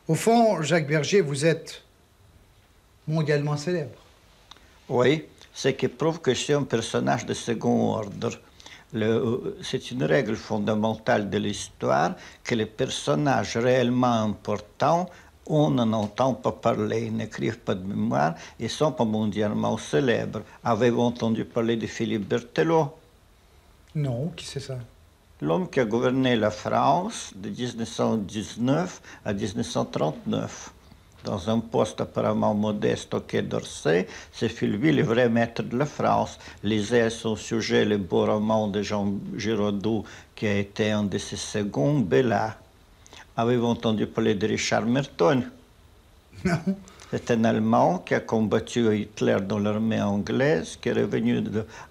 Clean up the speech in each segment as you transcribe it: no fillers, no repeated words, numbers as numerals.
Au fond, Jacques Bergier, vous êtes mondialement célèbre. Oui, ce qui prouve que je suis un personnage de second ordre. C'est une règle fondamentale de l'histoire que les personnages réellement importants, on n'en entend pas parler, ils n'écrivent pas de mémoire, ils ne sont pas mondialement célèbres. Avez-vous entendu parler de Philippe Berthelot? Non, qui c'est ça? L'homme qui a gouverné la France de 1919 à 1939. Dans un poste apparemment modeste au Quai d'Orsay, c'est lui le vrai maître de la France. Lisez à son sujet le beau roman de Jean Giraudoux, qui a été un de ses seconds Bella. Avez-vous entendu parler de Richard Merton? Non. C'est un Allemand qui a combattu Hitler dans l'armée anglaise, qui est revenu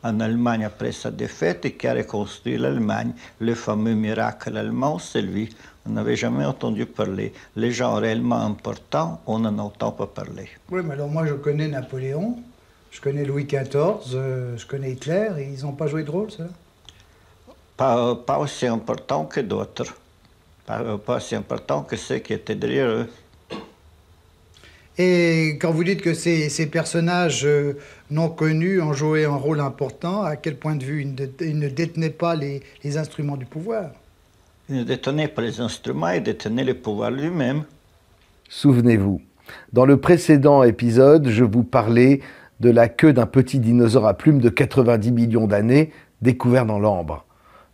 en Allemagne après sa défaite et qui a reconstruit l'Allemagne. Le fameux miracle allemand, c'est lui. On n'avait jamais entendu parler. Les gens réellement importants, on n'en entend pas parler. Oui, mais alors moi je connais Napoléon, je connais Louis XIV, je connais Hitler, et ils n'ont pas joué de rôle, ça? Pas aussi important que d'autres. Pas aussi important que ceux qui étaient derrière eux. Et quand vous dites que ces personnages non connus ont joué un rôle important, à quel point de vue ils ne détenaient pas les instruments du pouvoir? Ils ne détenaient pas les instruments, ils détenaient le pouvoir lui-même. Souvenez-vous, dans le précédent épisode, je vous parlais de la queue d'un petit dinosaure à plumes de 90 millions d'années découvert dans l'ambre.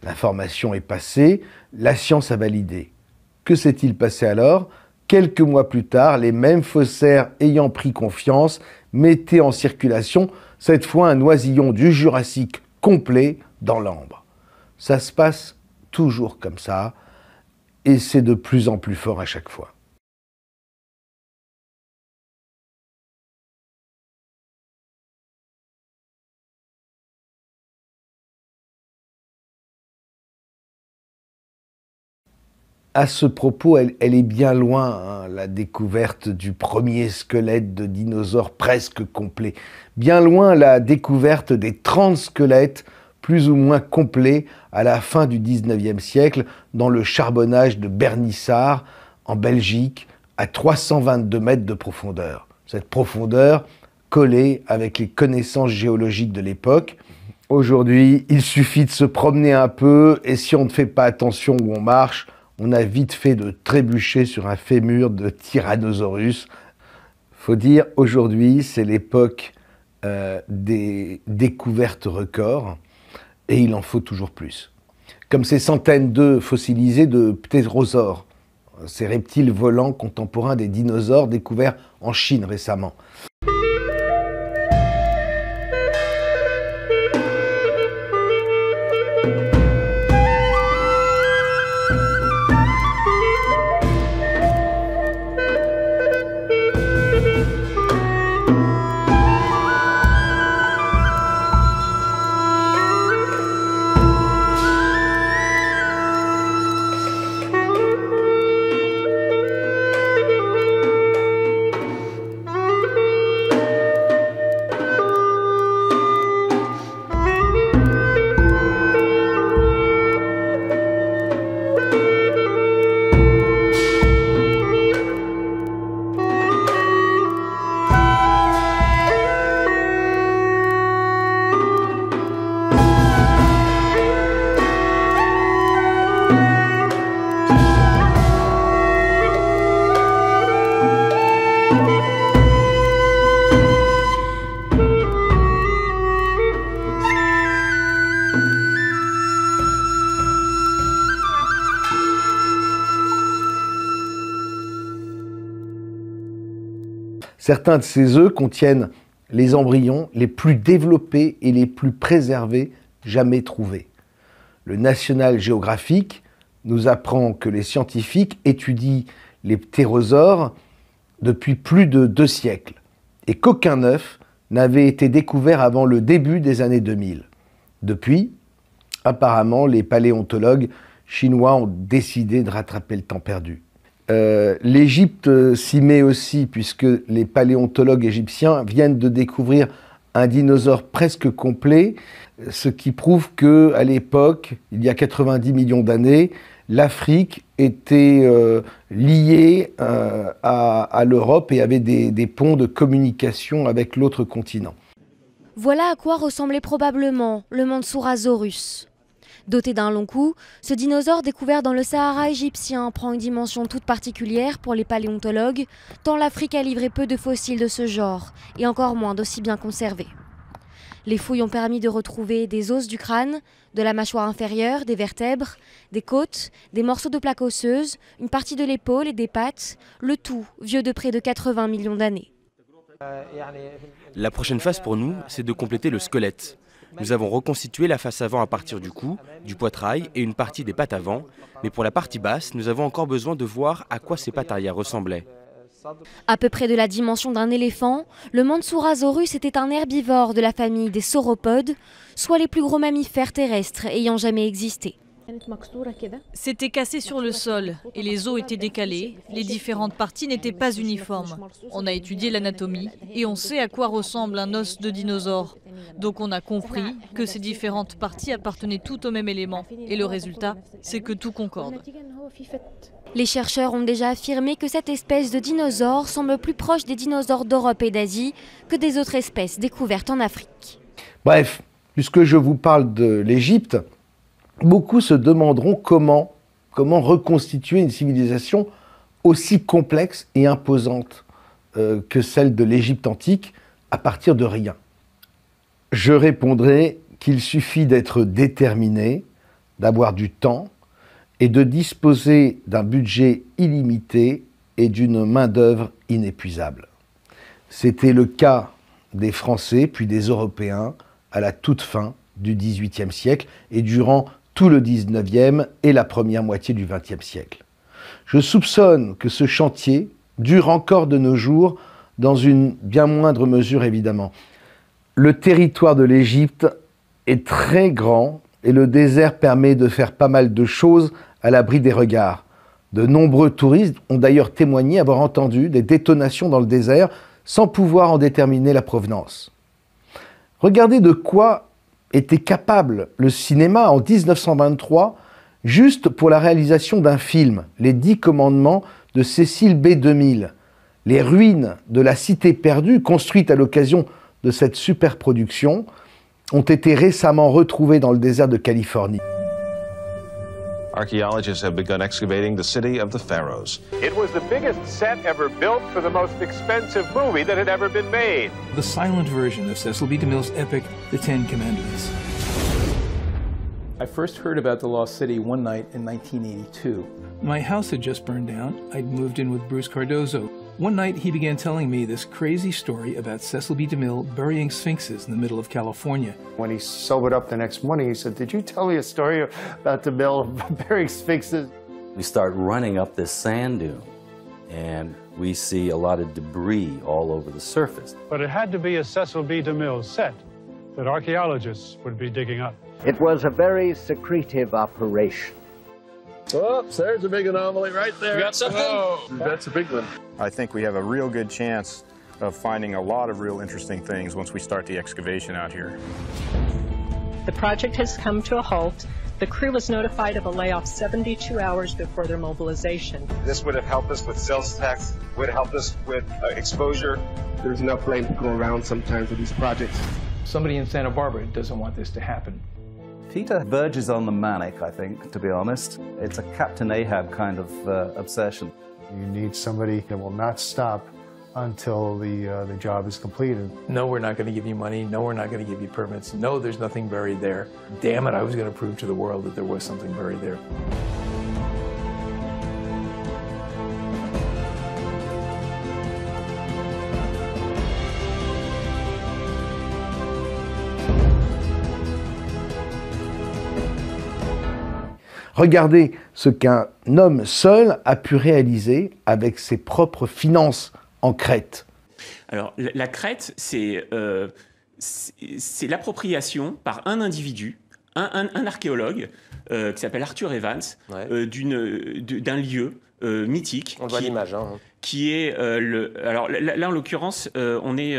L'information est passée, la science a validé. Que s'est-il passé alors ? Quelques mois plus tard, les mêmes faussaires ayant pris confiance mettaient en circulation, cette fois un oisillon du Jurassique complet dans l'ambre. Ça se passe toujours comme ça, et c'est de plus en plus fort à chaque fois. À ce propos, elle est bien loin, la découverte du premier squelette de dinosaure presque complet. Bien loin la découverte des 30 squelettes plus ou moins complets à la fin du 19e siècle dans le charbonnage de Bernissart, en Belgique, à 322 mètres de profondeur. Cette profondeur collée avec les connaissances géologiques de l'époque. Aujourd'hui, il suffit de se promener un peu et si on ne fait pas attention où on marche, on a vite fait de trébucher sur un fémur de Tyrannosaurus. Faut dire, aujourd'hui, c'est l'époque des découvertes records et il en faut toujours plus. Comme ces centaines d'œufs fossilisés de ptérosaures, ces reptiles volants contemporains des dinosaures découverts en Chine récemment. Certains de ces œufs contiennent les embryons les plus développés et les plus préservés jamais trouvés. Le National Geographic nous apprend que les scientifiques étudient les ptérosaures depuis plus de 2 siècles et qu'aucun œuf n'avait été découvert avant le début des années 2000. Depuis, apparemment, les paléontologues chinois ont décidé de rattraper le temps perdu. L'Égypte s'y met aussi puisque les paléontologues égyptiens viennent de découvrir un dinosaure presque complet, ce qui prouve qu'à l'époque, il y a 90 millions d'années, l'Afrique étaient liés à l'Europe et avaient des ponts de communication avec l'autre continent. Voilà à quoi ressemblait probablement le Mansourasaurus. Doté d'un long cou, ce dinosaure découvert dans le Sahara égyptien prend une dimension toute particulière pour les paléontologues, tant l'Afrique a livré peu de fossiles de ce genre, et encore moins d'aussi bien conservés. Les fouilles ont permis de retrouver des os du crâne, de la mâchoire inférieure, des vertèbres, des côtes, des morceaux de plaques osseuses, une partie de l'épaule et des pattes, le tout vieux de près de 80 millions d'années. La prochaine phase pour nous, c'est de compléter le squelette. Nous avons reconstitué la face avant à partir du cou, du poitrail et une partie des pattes avant, mais pour la partie basse, nous avons encore besoin de voir à quoi ces pattes arrière ressemblaient. À peu près de la dimension d'un éléphant, le Mansourasaurus était un herbivore de la famille des sauropodes, soit les plus gros mammifères terrestres ayant jamais existé. C'était cassé sur le sol et les os étaient décalés. Les différentes parties n'étaient pas uniformes. On a étudié l'anatomie et on sait à quoi ressemble un os de dinosaure. Donc on a compris que ces différentes parties appartenaient toutes au même élément. Et le résultat, c'est que tout concorde. Les chercheurs ont déjà affirmé que cette espèce de dinosaure semble plus proche des dinosaures d'Europe et d'Asie que des autres espèces découvertes en Afrique. Bref, puisque je vous parle de l'Égypte, beaucoup se demanderont comment reconstituer une civilisation aussi complexe et imposante que celle de l'Égypte antique à partir de rien. Je répondrai qu'il suffit d'être déterminé, d'avoir du temps et de disposer d'un budget illimité et d'une main-d'œuvre inépuisable. C'était le cas des Français puis des Européens à la toute fin du XVIIIe siècle et durant tout le XIXe et la première moitié du XXe siècle. Je soupçonne que ce chantier dure encore de nos jours, dans une bien moindre mesure évidemment. Le territoire de l'Égypte est très grand et le désert permet de faire pas mal de choses à l'abri des regards. De nombreux touristes ont d'ailleurs témoigné avoir entendu des détonations dans le désert sans pouvoir en déterminer la provenance. Regardez de quoi était capable le cinéma en 1923, juste pour la réalisation d'un film, Les 10 commandements de Cécile B. 2000. Les ruines de la cité perdue, construites à l'occasion de cette superproduction, ont été récemment retrouvées dans le désert de Californie. Archaeologists have begun excavating the city of the pharaohs. It was the biggest set ever built for the most expensive movie that had ever been made. The silent version of Cecil B. DeMille's epic, The Ten Commandments. I first heard about the lost city one night in 1982. My house had just burned down. I'd moved in with Bruce Cardozo. One night he began telling me this crazy story about Cecil B. DeMille burying sphinxes in the middle of California. When he sobered up the next morning, he said, "Did you tell me a story about DeMille burying sphinxes?" We start running up this sand dune, and we see a lot of debris all over the surface. But it had to be a Cecil B. DeMille set that archaeologists would be digging up. It was a very secretive operation. Oh, there's a big anomaly right there. You got something? Oh, that's a big one. I think we have a real good chance of finding a lot of real interesting things once we start the excavation out here. The project has come to a halt. The crew was notified of a layoff 72 hours before their mobilization. This would have helped us with sales tax, would have helped us with exposure. There's enough blame to go around sometimes with these projects. Somebody in Santa Barbara doesn't want this to happen. Peter verges on the manic, I think, to be honest. It's a Captain Ahab kind of obsession. You need somebody that will not stop until the job is completed. No, we're not going to give you money. No, we're not going to give you permits. No, there's nothing buried there. Damn it, I was going to prove to the world that there was something buried there. Regardez ce qu'un homme seul a pu réaliser avec ses propres finances en Crète. Alors, la Crète, c'est l'appropriation par un individu, un archéologue, qui s'appelle Arthur Evans, d'un lieu mythique. On voit l'image. Qui est alors là, en l'occurrence, on est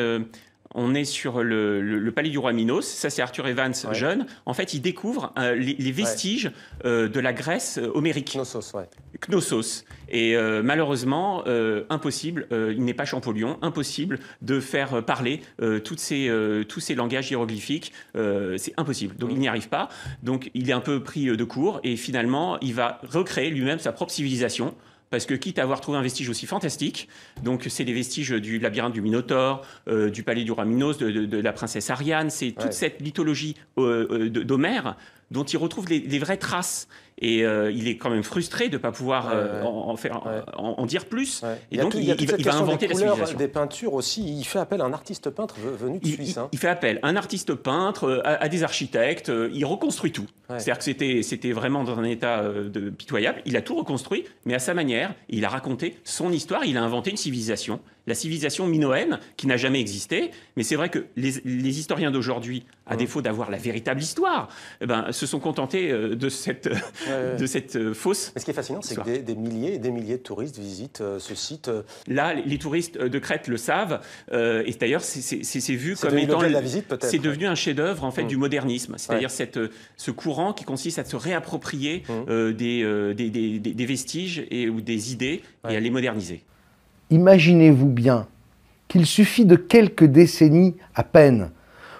On est sur le palais du roi Minos. Ça, c'est Arthur Evans, jeune. En fait, il découvre les vestiges de la Grèce homérique. Knossos. Et malheureusement, impossible, il n'est pas Champollion, impossible de faire parler tous ces langages hiéroglyphiques. C'est impossible. Donc, il n'y arrive pas. Donc, il est un peu pris de court. Et finalement, il va recréer lui-même sa propre civilisation. Parce que quitte à avoir trouvé un vestige aussi fantastique, donc c'est les vestiges du labyrinthe du Minotaure, du palais du roi Minos, de la princesse Ariane, c'est toute cette mythologie d'Homère dont il retrouve les vraies traces. Et il est quand même frustré de ne pas pouvoir en dire plus. Et donc, il va inventer la civilisation. Des peintures aussi. Il fait appel à un artiste peintre venu de Suisse. Il fait appel à un artiste peintre, à des architectes. Il reconstruit tout. C'est-à-dire que c'était vraiment dans un état pitoyable. Il a tout reconstruit, mais à sa manière. Il a raconté son histoire. Il a inventé une civilisation. La civilisation minoenne, qui n'a jamais existé. Mais c'est vrai que les historiens d'aujourd'hui, à défaut d'avoir la véritable histoire, se sont contentés de cette fausse. Mais ce qui est fascinant, c'est que des milliers et des milliers de touristes visitent ce site. Là, les touristes de Crète le savent. Et d'ailleurs, c'est vu comme étant... C'est devenu un chef-d'œuvre en fait, du modernisme. C'est-à-dire ce courant qui consiste à se réapproprier des vestiges ou des idées et à les moderniser. Imaginez-vous bien qu'il suffit de quelques décennies à peine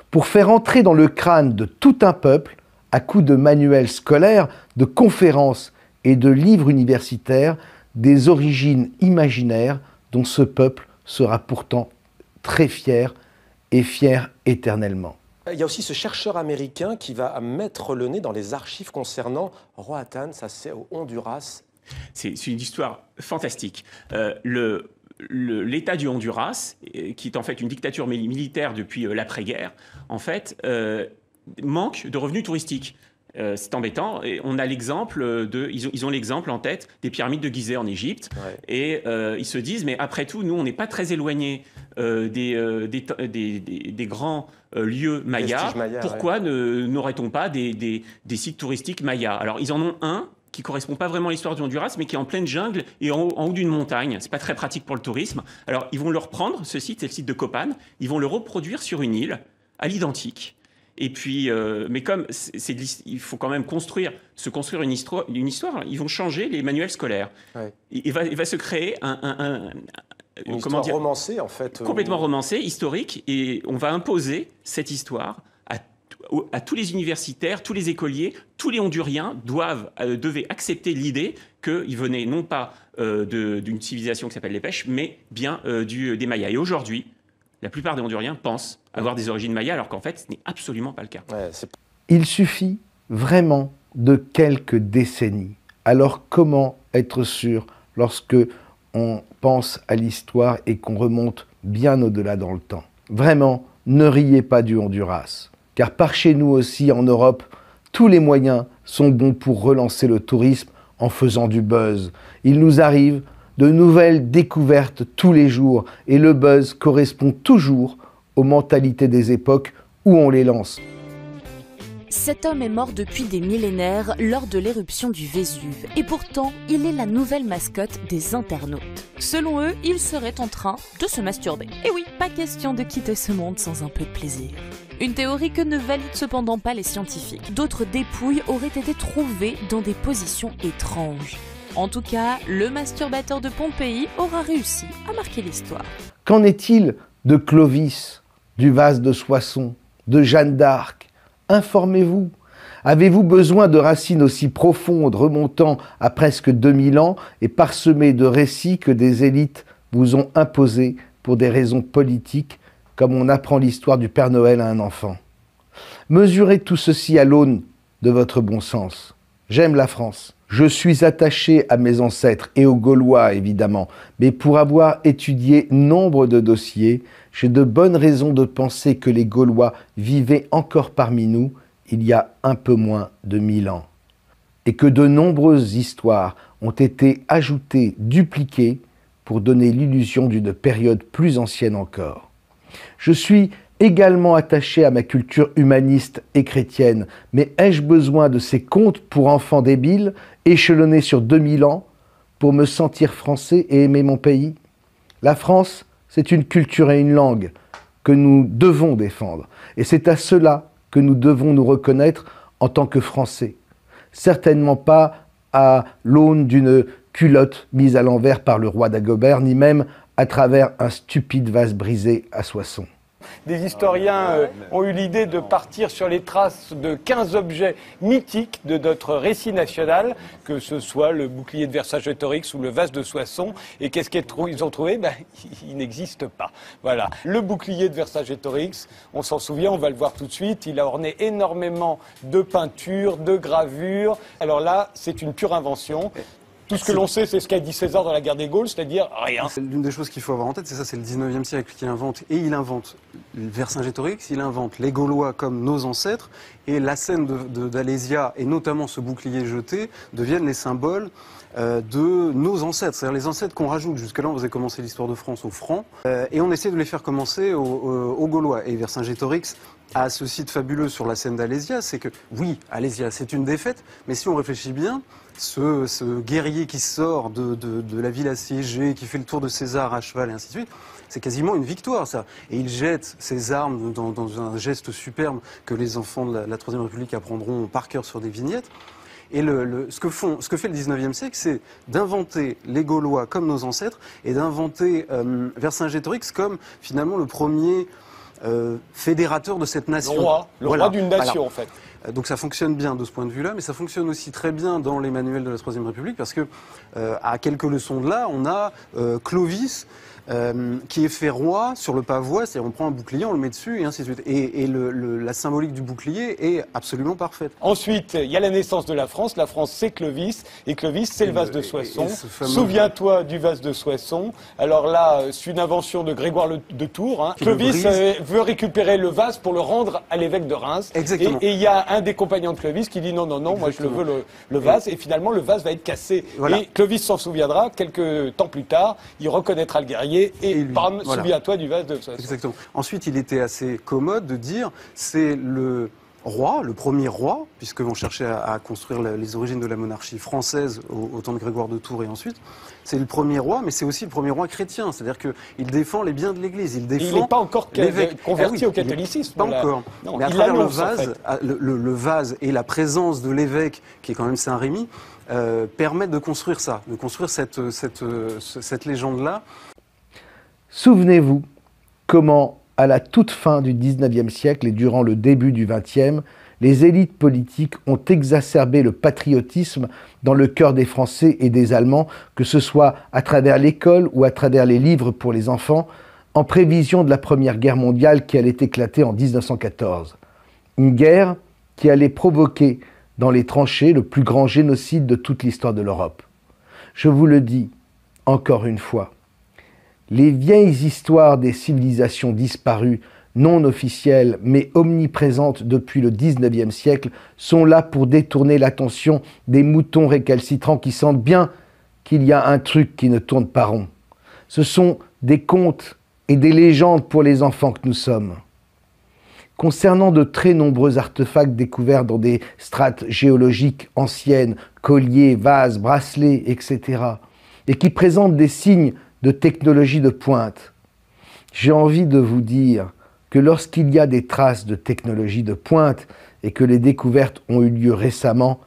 pour faire entrer dans le crâne de tout un peuple, à coups de manuels scolaires, de conférences et de livres universitaires, des origines imaginaires dont ce peuple sera pourtant très fier et fier éternellement. Il y a aussi ce chercheur américain qui va mettre le nez dans les archives concernant Roatán, ça c'est au Honduras. C'est une histoire fantastique. L'État du Honduras, qui est en fait une dictature militaire depuis l'après-guerre, en fait, manque de revenus touristiques. C'est embêtant. Et on a l'exemple ils ont l'exemple en tête des pyramides de Gizeh en Égypte. Et ils se disent, mais après tout, nous, on n'est pas très éloignés des grands lieux mayas. Pourquoi n'aurait-on pas des sites touristiques mayas? Alors, ils en ont un qui ne correspond pas vraiment à l'histoire du Honduras, mais qui est en pleine jungle et en haut d'une montagne. Ce n'est pas très pratique pour le tourisme. Alors, ils vont le reprendre, ce site, c'est le site de Copan. Ils vont le reproduire sur une île, à l'identique. Et puis, mais comme il faut quand même se construire une histoire, ils vont changer les manuels scolaires. Il va se créer une histoire romancée, en fait. Complètement romancée, historique, et on va imposer cette histoire à tous les universitaires, tous les écoliers, tous les Honduriens devaient accepter l'idée qu'ils venaient non pas d'une civilisation qui s'appelle les Pêches, mais bien des Mayas. Et aujourd'hui, la plupart des Honduriens pensent avoir des origines mayas, alors qu'en fait, ce n'est absolument pas le cas. Il suffit vraiment de quelques décennies. Alors comment être sûr lorsque on pense à l'histoire et qu'on remonte bien au-delà dans le temps? Vraiment, ne riez pas du Honduras. Car par chez nous aussi, en Europe, tous les moyens sont bons pour relancer le tourisme en faisant du buzz. Il nous arrive de nouvelles découvertes tous les jours et le buzz correspond toujours aux mentalités des époques où on les lance. Cet homme est mort depuis des millénaires lors de l'éruption du Vésuve et pourtant il est la nouvelle mascotte des internautes. Selon eux, il serait en train de se masturber. Et oui, pas question de quitter ce monde sans un peu de plaisir. Une théorie que ne valident cependant pas les scientifiques. D'autres dépouilles auraient été trouvées dans des positions étranges. En tout cas, le masturbateur de Pompéi aura réussi à marquer l'histoire. Qu'en est-il de Clovis, du vase de Soissons, de Jeanne d'Arc? Informez-vous. Avez-vous besoin de racines aussi profondes remontant à presque 2000 ans et parsemées de récits que des élites vous ont imposés pour des raisons politiques, comme on apprend l'histoire du Père Noël à un enfant? Mesurez tout ceci à l'aune de votre bon sens. J'aime la France. Je suis attaché à mes ancêtres et aux Gaulois, évidemment, mais pour avoir étudié nombre de dossiers, j'ai de bonnes raisons de penser que les Gaulois vivaient encore parmi nous il y a un peu moins de 1000 ans, et que de nombreuses histoires ont été ajoutées, dupliquées, pour donner l'illusion d'une période plus ancienne encore. Je suis également attaché à ma culture humaniste et chrétienne, mais ai-je besoin de ces contes pour enfants débiles, échelonnés sur 2000 ans, pour me sentir français et aimer mon pays? La France, c'est une culture et une langue, que nous devons défendre. Et c'est à cela que nous devons nous reconnaître en tant que Français. Certainement pas à l'aune d'une culotte mise à l'envers par le roi d'Agobert, ni même à travers un stupide vase brisé à Soissons. Des historiens ont eu l'idée de partir sur les traces de 15 objets mythiques de notre récit national, que ce soit le bouclier de Vercingétorix ou le vase de Soissons. Et qu'est-ce qu'ils ont trouvé? Il n'existe pas. Voilà. Le bouclier de Vercingétorix, on s'en souvient, on va le voir tout de suite, il a orné énormément de peintures, de gravures. Alors là, c'est une pure invention. Tout ce que l'on sait, c'est ce qu'a dit César dans la guerre des Gaules, c'est-à-dire rien. L'une des choses qu'il faut avoir en tête, c'est ça, c'est le 19e siècle qu'il invente. Et il invente Vercingétorix, il invente les Gaulois comme nos ancêtres. Et la scène d'Alésia, et notamment ce bouclier jeté, deviennent les symboles de nos ancêtres. C'est-à-dire les ancêtres qu'on rajoute. Jusque-là, on faisait commencer l'histoire de France aux Francs. Et on essaie de les faire commencer aux Gaulois. Et Vercingétorix a ce site fabuleux sur la scène d'Alésia, c'est que, oui, Alésia, c'est une défaite, mais si on réfléchit bien, ce guerrier qui sort de la ville assiégée, qui fait le tour de César à cheval et ainsi de suite, c'est quasiment une victoire, ça. Et il jette ses armes dans un geste superbe que les enfants de la Troisième République apprendront par cœur sur des vignettes. Et ce que fait le 19e siècle, c'est d'inventer les Gaulois comme nos ancêtres et d'inventer Vercingétorix comme, finalement, le premier fédérateur de cette nation. Le roi d'une nation, en fait. Donc ça fonctionne bien de ce point de vue-là, mais ça fonctionne aussi très bien dans les manuels de la Troisième République, parce que à quelques leçons de là, on a Clovis qui est fait roi sur le pavois, c'est-à-dire on prend un bouclier, on le met dessus et ainsi de suite. Et la symbolique du bouclier est absolument parfaite. Ensuite, il y a la naissance de la France c'est Clovis, et Clovis c'est le vase de Soissons. Souviens-toi du vase de Soissons. Alors là, c'est une invention de Grégoire de Tours. Hein. Clovis veut récupérer le vase pour le rendre à l'évêque de Reims. Exactement. Et il y a un des compagnons de Clovis qui dit non, moi je le veux le vase, et finalement le vase va être cassé. Voilà. Et Clovis s'en souviendra, quelques temps plus tard, il reconnaîtra le guerrier. Et bam, souviens-toi du vase de Soissons. Exactement. Ensuite, il était assez commode de dire c'est le roi, le premier roi, puisqu'on cherchait à construire les origines de la monarchie française au temps de Grégoire de Tours et ensuite. C'est le premier roi, mais c'est aussi le premier roi chrétien. C'est-à-dire qu'il défend les biens de l'Église. Il n'est pas encore converti au catholicisme. Pas encore. Non, mais à travers le vase, le vase et la présence de l'évêque, qui est quand même Saint-Rémy, permettent de construire ça, de construire cette légende-là. Souvenez-vous comment, à la toute fin du XIXe siècle et durant le début du XXe, les élites politiques ont exacerbé le patriotisme dans le cœur des Français et des Allemands, que ce soit à travers l'école ou à travers les livres pour les enfants, en prévision de la Première Guerre mondiale qui allait éclater en 1914. Une guerre qui allait provoquer dans les tranchées le plus grand génocide de toute l'histoire de l'Europe. Je vous le dis encore une fois, les vieilles histoires des civilisations disparues, non officielles mais omniprésentes depuis le XIXe siècle, sont là pour détourner l'attention des moutons récalcitrants qui sentent bien qu'il y a un truc qui ne tourne pas rond. Ce sont des contes et des légendes pour les enfants que nous sommes. Concernant de très nombreux artefacts découverts dans des strates géologiques anciennes, colliers, vases, bracelets, etc., et qui présentent des signes de technologie de pointe. J'ai envie de vous dire que lorsqu'il y a des traces de technologie de pointe et que les découvertes ont eu lieu récemment,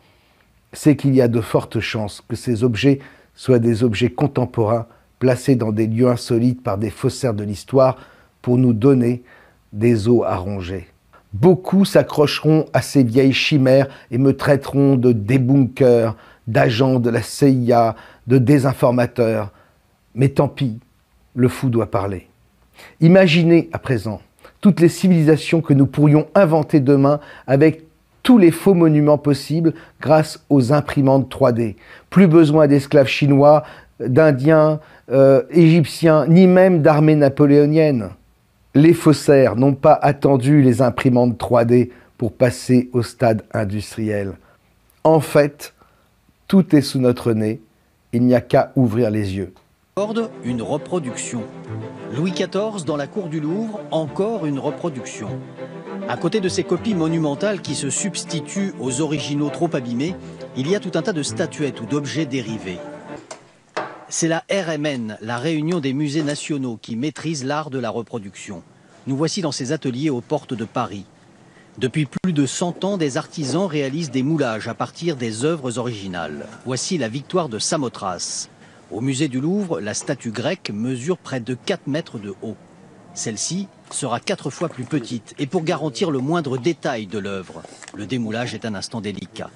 c'est qu'il y a de fortes chances que ces objets soient des objets contemporains placés dans des lieux insolites par des faussaires de l'histoire pour nous donner des os à ronger. Beaucoup s'accrocheront à ces vieilles chimères et me traiteront de débunkers, d'agents de la CIA, de désinformateurs. Mais tant pis, le fou doit parler. Imaginez à présent toutes les civilisations que nous pourrions inventer demain avec tous les faux monuments possibles grâce aux imprimantes 3D. Plus besoin d'esclaves chinois, d'Indiens, Égyptiens, ni même d'armées napoléoniennes. Les faussaires n'ont pas attendu les imprimantes 3D pour passer au stade industriel. En fait, tout est sous notre nez, il n'y a qu'à ouvrir les yeux. Une reproduction. Louis XIV dans la cour du Louvre, encore une reproduction. À côté de ces copies monumentales qui se substituent aux originaux trop abîmés, il y a tout un tas de statuettes ou d'objets dérivés. C'est la RMN, la Réunion des musées nationaux, qui maîtrise l'art de la reproduction. Nous voici dans ses ateliers aux portes de Paris. Depuis plus de 100 ans, des artisans réalisent des moulages à partir des œuvres originales. Voici la victoire de Samothrace. Au musée du Louvre, la statue grecque mesure près de 4 mètres de haut. Celle-ci sera 4 fois plus petite et pour garantir le moindre détail de l'œuvre. Le démoulage est un instant délicat.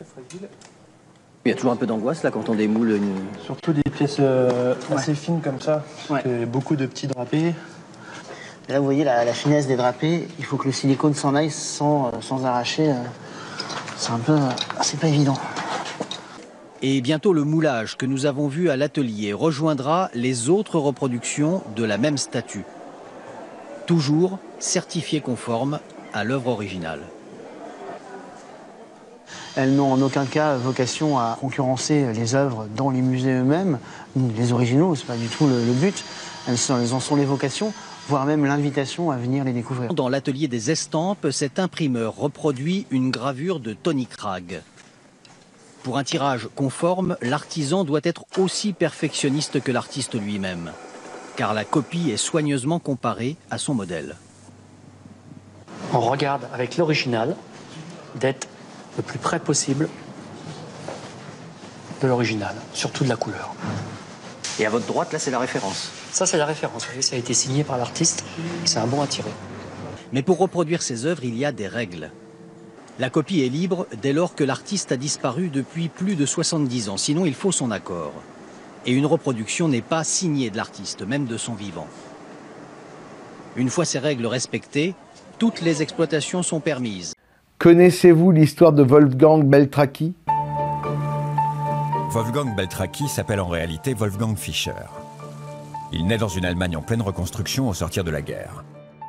Il y a toujours un peu d'angoisse là quand on démoule une... Surtout des pièces assez fines comme ça, beaucoup de petits drapés. Et là vous voyez la finesse des drapés, il faut que le silicone s'en aille sans arracher. C'est pas évident. Et bientôt le moulage que nous avons vu à l'atelier rejoindra les autres reproductions de la même statue. Toujours certifiées conformes à l'œuvre originale. Elles n'ont en aucun cas vocation à concurrencer les œuvres dans les musées eux-mêmes, les originaux, c'est pas du tout le but. Elles en sont les vocations, voire même l'invitation à venir les découvrir. Dans l'atelier des estampes, cet imprimeur reproduit une gravure de Tony Cragg. Pour un tirage conforme, l'artisan doit être aussi perfectionniste que l'artiste lui-même, car la copie est soigneusement comparée à son modèle. On regarde avec l'original d'être le plus près possible de l'original, surtout de la couleur. Et à votre droite, là, c'est la référence. Ça, c'est la référence. Vous voyez, ça a été signé par l'artiste. C'est un bon à tirer. Mais pour reproduire ces œuvres, il y a des règles. La copie est libre dès lors que l'artiste a disparu depuis plus de 70 ans. Sinon, il faut son accord. Et une reproduction n'est pas signée de l'artiste, même de son vivant. Une fois ces règles respectées, toutes les exploitations sont permises. Connaissez-vous l'histoire de Wolfgang Beltraki? Wolfgang Beltraki s'appelle en réalité Wolfgang Fischer. Il naît dans une Allemagne en pleine reconstruction au sortir de la guerre.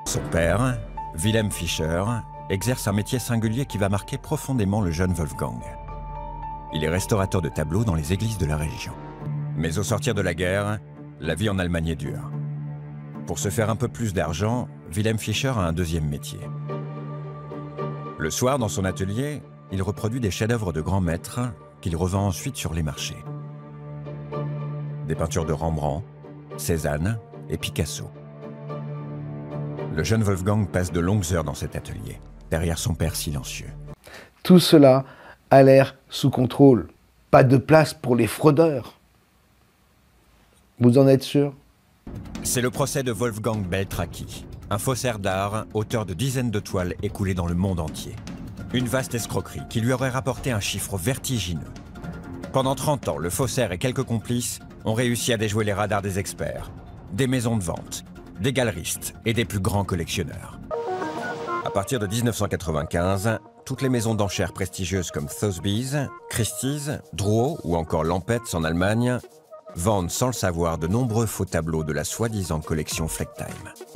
Son père, Wilhelm Fischer, exerce un métier singulier qui va marquer profondément le jeune Wolfgang. Il est restaurateur de tableaux dans les églises de la région. Mais au sortir de la guerre, la vie en Allemagne est dure. Pour se faire un peu plus d'argent, Wilhelm Fischer a un deuxième métier. Le soir, dans son atelier, il reproduit des chefs-d'œuvre de grands maîtres qu'il revend ensuite sur les marchés. Des peintures de Rembrandt, Cézanne et Picasso. Le jeune Wolfgang passe de longues heures dans cet atelier, derrière son père silencieux. Tout cela a l'air sous contrôle. Pas de place pour les fraudeurs. Vous en êtes sûr? C'est le procès de Wolfgang Beltraki, un faussaire d'art, auteur de dizaines de toiles écoulées dans le monde entier. Une vaste escroquerie qui lui aurait rapporté un chiffre vertigineux. Pendant 30 ans, le faussaire et quelques complices ont réussi à déjouer les radars des experts, des maisons de vente, des galeristes et des plus grands collectionneurs. À partir de 1995, toutes les maisons d'enchères prestigieuses comme Sotheby's, Christie's, Drouot ou encore Lampett's en Allemagne vendent sans le savoir de nombreux faux tableaux de la soi-disant collection Flecktime.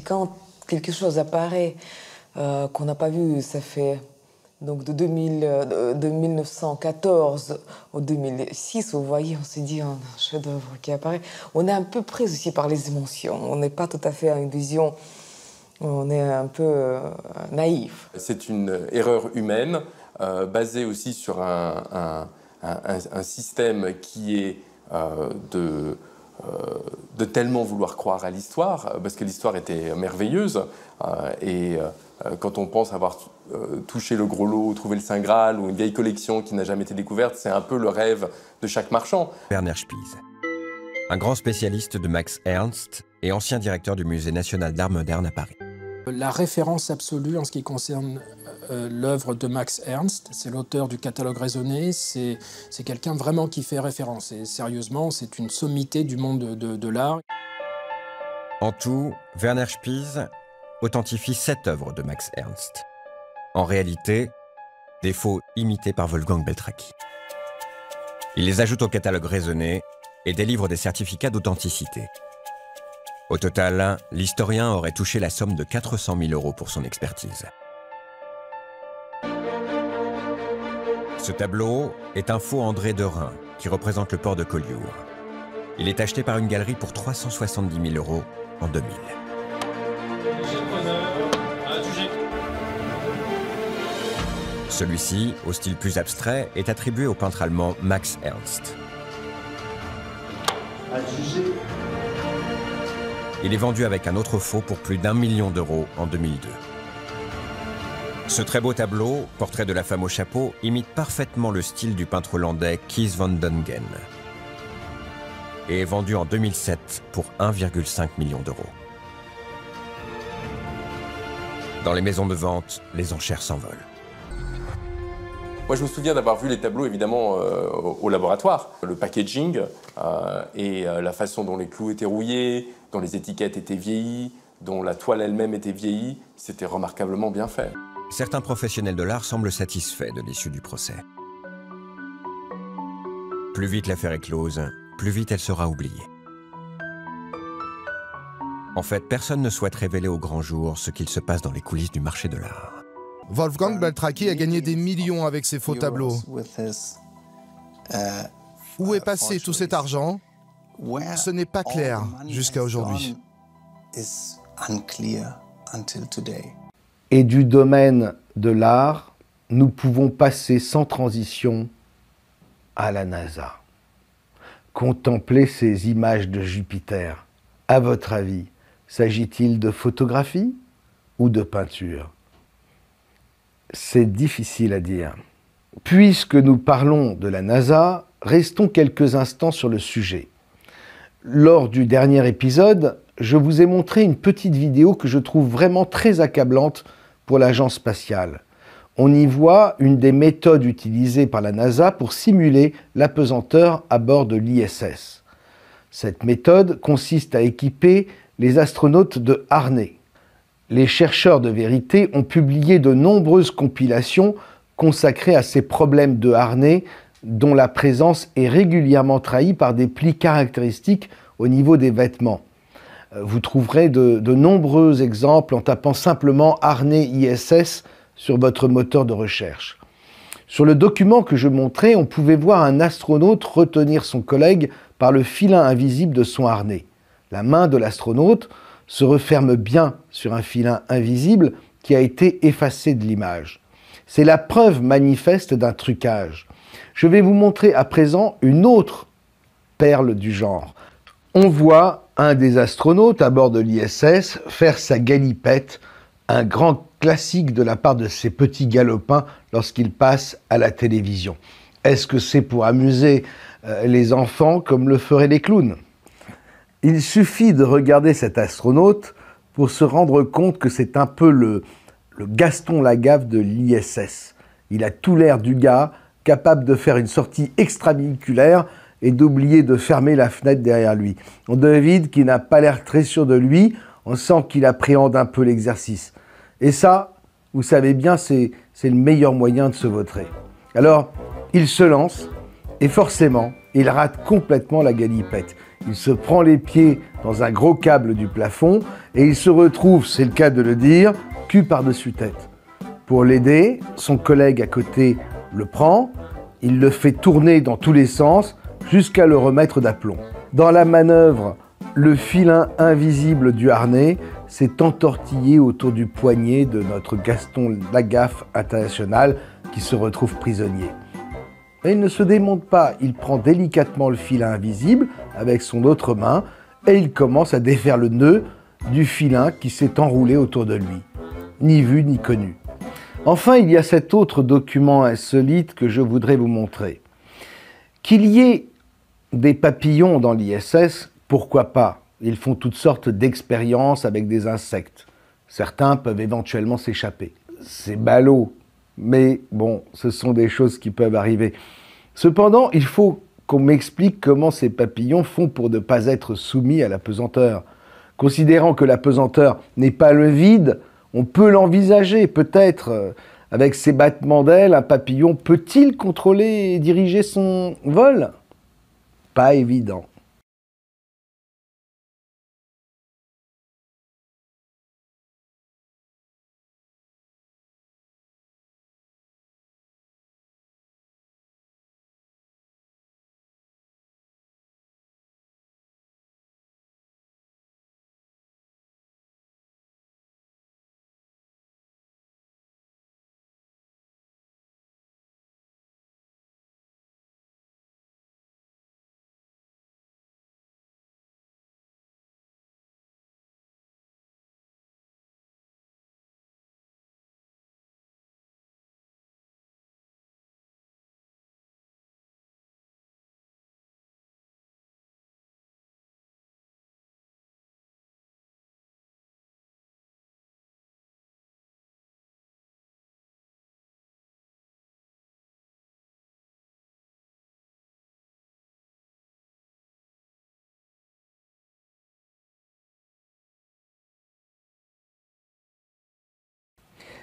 Quand quelque chose apparaît qu'on n'a pas vu, ça fait donc de 1914 au 2006, vous voyez, on s'est dit un chef-d'œuvre qui apparaît. On est un peu pris aussi par les émotions. On n'est pas tout à fait à une vision, on est un peu naïf. C'est une erreur humaine basée aussi sur un système qui est de tellement vouloir croire à l'histoire, parce que l'histoire était merveilleuse, et quand on pense avoir touché le gros lot, trouvé le Saint Graal ou une vieille collection qui n'a jamais été découverte, c'est un peu le rêve de chaque marchand. Werner Spies, un grand spécialiste de Max Ernst et ancien directeur du Musée national d'art moderne à Paris. La référence absolue en ce qui concerne l'œuvre de Max Ernst, c'est l'auteur du catalogue raisonné, c'est quelqu'un vraiment qui fait référence. Et sérieusement, c'est une sommité du monde de l'art. En tout, Werner Spies authentifie 7 œuvres de Max Ernst. En réalité, des faux imités par Wolfgang Beltraki. Il les ajoute au catalogue raisonné et délivre des certificats d'authenticité. Au total, l'historien aurait touché la somme de 400 000 € pour son expertise. Ce tableau est un faux André de Rhin qui représente le port de Collioure. Il est acheté par une galerie pour 370 000 € en 2000. Celui-ci, au style plus abstrait, est attribué au peintre allemand Max Ernst. Il est vendu avec un autre faux pour plus d'1 million d'euros en 2002. Ce très beau tableau, portrait de la femme au chapeau, imite parfaitement le style du peintre hollandais Kees van Dongen et est vendu en 2007 pour 1,5 million d'euros. Dans les maisons de vente, les enchères s'envolent. Moi, je me souviens d'avoir vu les tableaux, évidemment, au laboratoire. Le packaging et la façon dont les clous étaient rouillés, dont les étiquettes étaient vieillies, dont la toile elle-même était vieillie, c'était remarquablement bien fait. Certains professionnels de l'art semblent satisfaits de l'issue du procès. Plus vite l'affaire est close, plus vite elle sera oubliée. En fait, personne ne souhaite révéler au grand jour ce qu'il se passe dans les coulisses du marché de l'art. Wolfgang Beltraki a gagné des millions avec ses faux tableaux. Où est passé tout cet argent? Ce n'est pas clair jusqu'à aujourd'hui. Et du domaine de l'art, nous pouvons passer sans transition à la NASA. Contempler ces images de Jupiter. À votre avis, s'agit-il de photographie ou de peinture? C'est difficile à dire. Puisque nous parlons de la NASA, restons quelques instants sur le sujet. Lors du dernier épisode, je vous ai montré une petite vidéo que je trouve vraiment très accablante pour l'agence spatiale. On y voit une des méthodes utilisées par la NASA pour simuler l'apesanteur à bord de l'ISS. Cette méthode consiste à équiper les astronautes de harnais. Les chercheurs de vérité ont publié de nombreuses compilations consacrées à ces problèmes de harnais dont la présence est régulièrement trahie par des plis caractéristiques au niveau des vêtements. Vous trouverez de nombreux exemples en tapant simplement harnais ISS sur votre moteur de recherche. Sur le document que je montrais, on pouvait voir un astronaute retenir son collègue par le filin invisible de son harnais. La main de l'astronaute se referme bien sur un filin invisible qui a été effacé de l'image. C'est la preuve manifeste d'un trucage. Je vais vous montrer à présent une autre perle du genre. On voit un des astronautes à bord de l'ISS faire sa galipette, un grand classique de la part de ces petits galopins lorsqu'ils passent à la télévision. Est-ce que c'est pour amuser les enfants comme le feraient les clowns? Il suffit de regarder cet astronaute pour se rendre compte que c'est un peu le Gaston Lagaffe de l'ISS. Il a tout l'air du gars, capable de faire une sortie extravéhiculaire et d'oublier de fermer la fenêtre derrière lui. On devine qu'il n'a pas l'air très sûr de lui, on sent qu'il appréhende un peu l'exercice. Et ça, vous savez bien, c'est le meilleur moyen de se vautrer. Alors, il se lance et forcément, il rate complètement la galipette. Il se prend les pieds dans un gros câble du plafond et il se retrouve, c'est le cas de le dire, cul par-dessus tête. Pour l'aider, son collègue à côté le prend, il le fait tourner dans tous les sens jusqu'à le remettre d'aplomb. Dans la manœuvre, le filin invisible du harnais s'est entortillé autour du poignet de notre Gaston Lagaffe international qui se retrouve prisonnier. Mais il ne se démonte pas, il prend délicatement le filin invisible avec son autre main et il commence à défaire le nœud du filin qui s'est enroulé autour de lui. Ni vu ni connu. Enfin, il y a cet autre document insolite que je voudrais vous montrer. Qu'il y ait des papillons dans l'ISS, pourquoi pas? Ils font toutes sortes d'expériences avec des insectes. Certains peuvent éventuellement s'échapper. C'est ballot. Mais bon, ce sont des choses qui peuvent arriver. Cependant, il faut qu'on m'explique comment ces papillons font pour ne pas être soumis à la pesanteur. Considérant que la pesanteur n'est pas le vide, on peut l'envisager. Peut-être, avec ses battements d'ailes, un papillon peut-il contrôler et diriger son vol? Pas évident.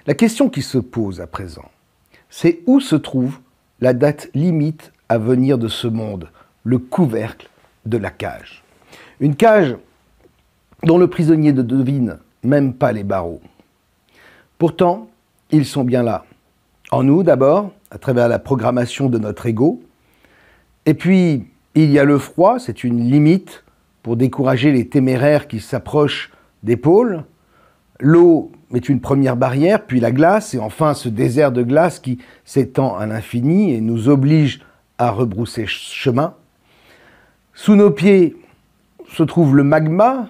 La question qui se pose à présent, c'est où se trouve la date limite à venir de ce monde, le couvercle de la cage. Une cage dont le prisonnier ne devine même pas les barreaux. Pourtant, ils sont bien là. En nous d'abord, à travers la programmation de notre ego. Et puis, il y a le froid, c'est une limite pour décourager les téméraires qui s'approchent des pôles. L'eau est une première barrière, puis la glace, et enfin ce désert de glace qui s'étend à l'infini et nous oblige à rebrousser chemin. Sous nos pieds se trouve le magma,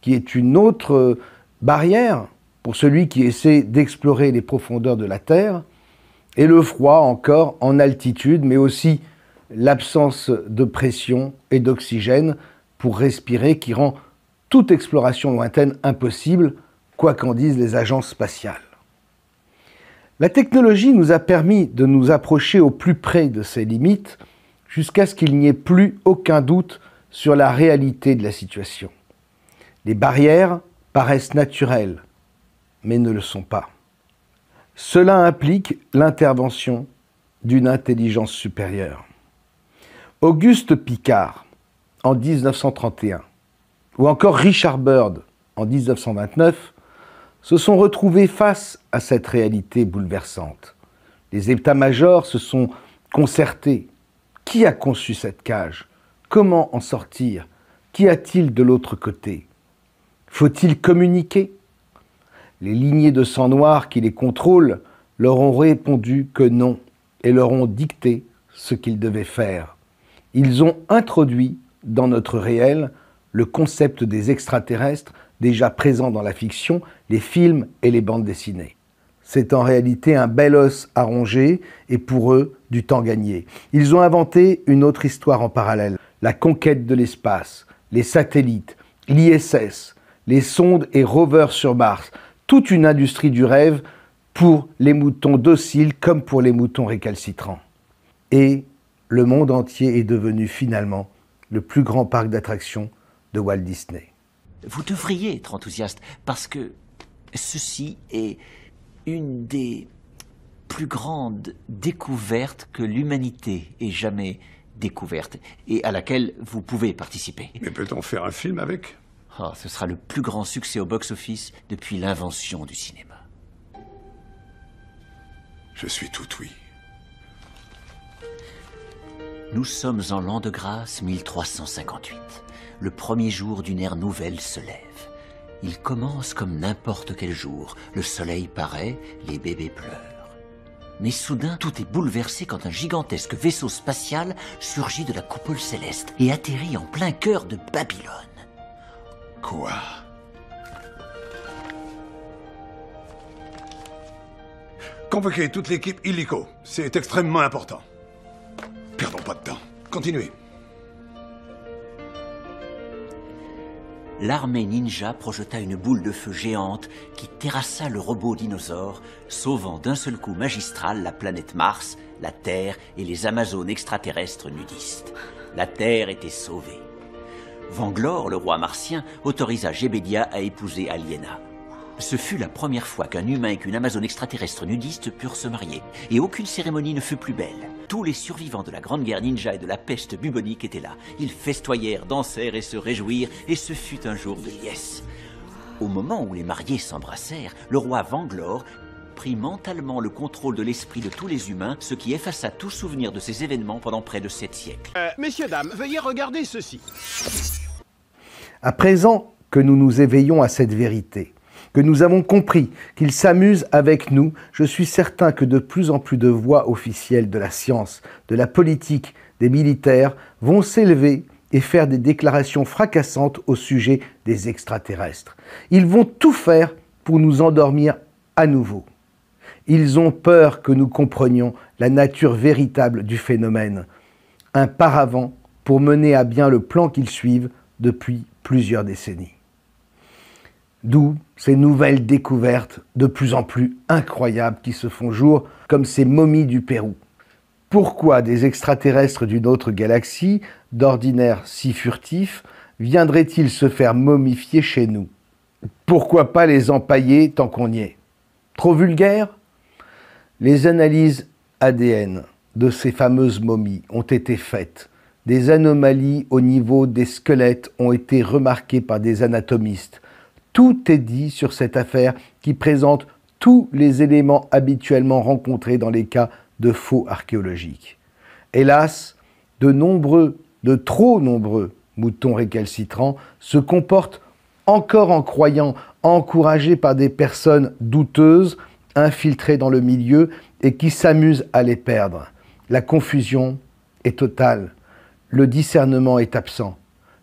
qui est une autre barrière pour celui qui essaie d'explorer les profondeurs de la Terre, et le froid encore en altitude, mais aussi l'absence de pression et d'oxygène pour respirer qui rend toute exploration lointaine impossible, quoi qu'en disent les agences spatiales. La technologie nous a permis de nous approcher au plus près de ces limites jusqu'à ce qu'il n'y ait plus aucun doute sur la réalité de la situation. Les barrières paraissent naturelles, mais ne le sont pas. Cela implique l'intervention d'une intelligence supérieure. Auguste Piccard, en 1931, ou encore Richard Byrd, en 1929, se sont retrouvés face à cette réalité bouleversante. Les états-majors se sont concertés. Qui a conçu cette cage? Comment en sortir? Qu'y a-t-il de l'autre côté? Faut-il communiquer? Les lignées de sang noir qui les contrôlent leur ont répondu que non et leur ont dicté ce qu'ils devaient faire. Ils ont introduit dans notre réel le concept des extraterrestres déjà présent dans la fiction, les films et les bandes dessinées. C'est en réalité un bel os à ronger et pour eux, du temps gagné. Ils ont inventé une autre histoire en parallèle, la conquête de l'espace, les satellites, l'ISS, les sondes et rovers sur Mars, toute une industrie du rêve pour les moutons dociles comme pour les moutons récalcitrants. Et le monde entier est devenu finalement le plus grand parc d'attractions de Walt Disney. Vous devriez être enthousiaste parce que ceci est une des plus grandes découvertes que l'humanité ait jamais découverte et à laquelle vous pouvez participer. Mais peut-on faire un film avec? Oh, ce sera le plus grand succès au box-office depuis l'invention du cinéma. Je suis tout oui. Nous sommes en l'an de grâce 1358. Le premier jour d'une ère nouvelle se lève. Il commence comme n'importe quel jour. Le soleil paraît, les bébés pleurent. Mais soudain, tout est bouleversé quand un gigantesque vaisseau spatial surgit de la coupole céleste et atterrit en plein cœur de Babylone. Quoi? Convoquez toute l'équipe illico. C'est extrêmement important. Perdons pas de temps. Continuez. L'armée ninja projeta une boule de feu géante qui terrassa le robot dinosaure, sauvant d'un seul coup magistral la planète Mars, la Terre et les Amazones extraterrestres nudistes. La Terre était sauvée. Vanglore, le roi martien, autorisa Gébedia à épouser Aliena. Ce fut la première fois qu'un humain et qu'une Amazone extraterrestre nudiste purent se marier, et aucune cérémonie ne fut plus belle. Tous les survivants de la Grande Guerre ninja et de la peste bubonique étaient là. Ils festoyèrent, dansèrent et se réjouirent, et ce fut un jour de liesse. Au moment où les mariés s'embrassèrent, le roi Vanglore prit mentalement le contrôle de l'esprit de tous les humains, ce qui effaça tout souvenir de ces événements pendant près de 7 siècles. Messieurs, dames, veuillez regarder ceci. À présent que nous nous éveillons à cette vérité, que nous avons compris qu'ils s'amusent avec nous, je suis certain que de plus en plus de voix officielles de la science, de la politique, des militaires vont s'élever et faire des déclarations fracassantes au sujet des extraterrestres. Ils vont tout faire pour nous endormir à nouveau. Ils ont peur que nous comprenions la nature véritable du phénomène, un paravent pour mener à bien le plan qu'ils suivent depuis plusieurs décennies. D'où ces nouvelles découvertes de plus en plus incroyables qui se font jour, comme ces momies du Pérou. Pourquoi des extraterrestres d'une autre galaxie, d'ordinaire si furtifs, viendraient-ils se faire momifier chez nous? Pourquoi pas les empailler tant qu'on y est? Trop vulgaire? Les analyses ADN de ces fameuses momies ont été faites. Des anomalies au niveau des squelettes ont été remarquées par des anatomistes. Tout est dit sur cette affaire qui présente tous les éléments habituellement rencontrés dans les cas de faux archéologiques. Hélas, de trop nombreux moutons récalcitrants se comportent encore en croyant, encouragés par des personnes douteuses, infiltrées dans le milieu et qui s'amusent à les perdre. La confusion est totale. Le discernement est absent.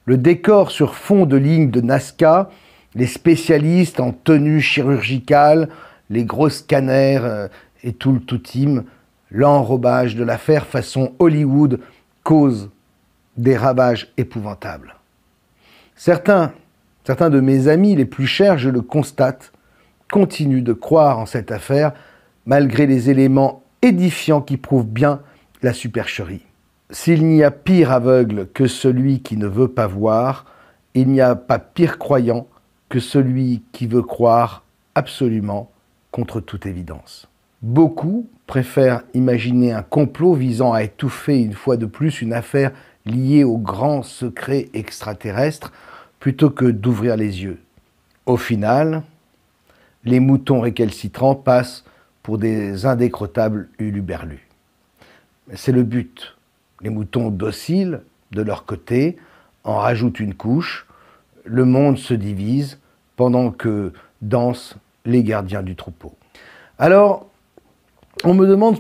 Le décor sur fond de lignes de Nazca, les spécialistes en tenue chirurgicale, les gros scanners et tout le tout-team, l'enrobage de l'affaire façon Hollywood cause des ravages épouvantables. Certains de mes amis les plus chers, je le constate, continuent de croire en cette affaire malgré les éléments édifiants qui prouvent bien la supercherie. S'il n'y a pire aveugle que celui qui ne veut pas voir, il n'y a pas pire croyant que celui qui veut croire absolument contre toute évidence. Beaucoup préfèrent imaginer un complot visant à étouffer une fois de plus une affaire liée aux grands secrets extraterrestres plutôt que d'ouvrir les yeux. Au final, les moutons récalcitrants passent pour des indécrottables huluberlus. C'est le but. Les moutons dociles, de leur côté, en rajoutent une couche. Le monde se divise pendant que dansent les gardiens du troupeau. Alors, on me demande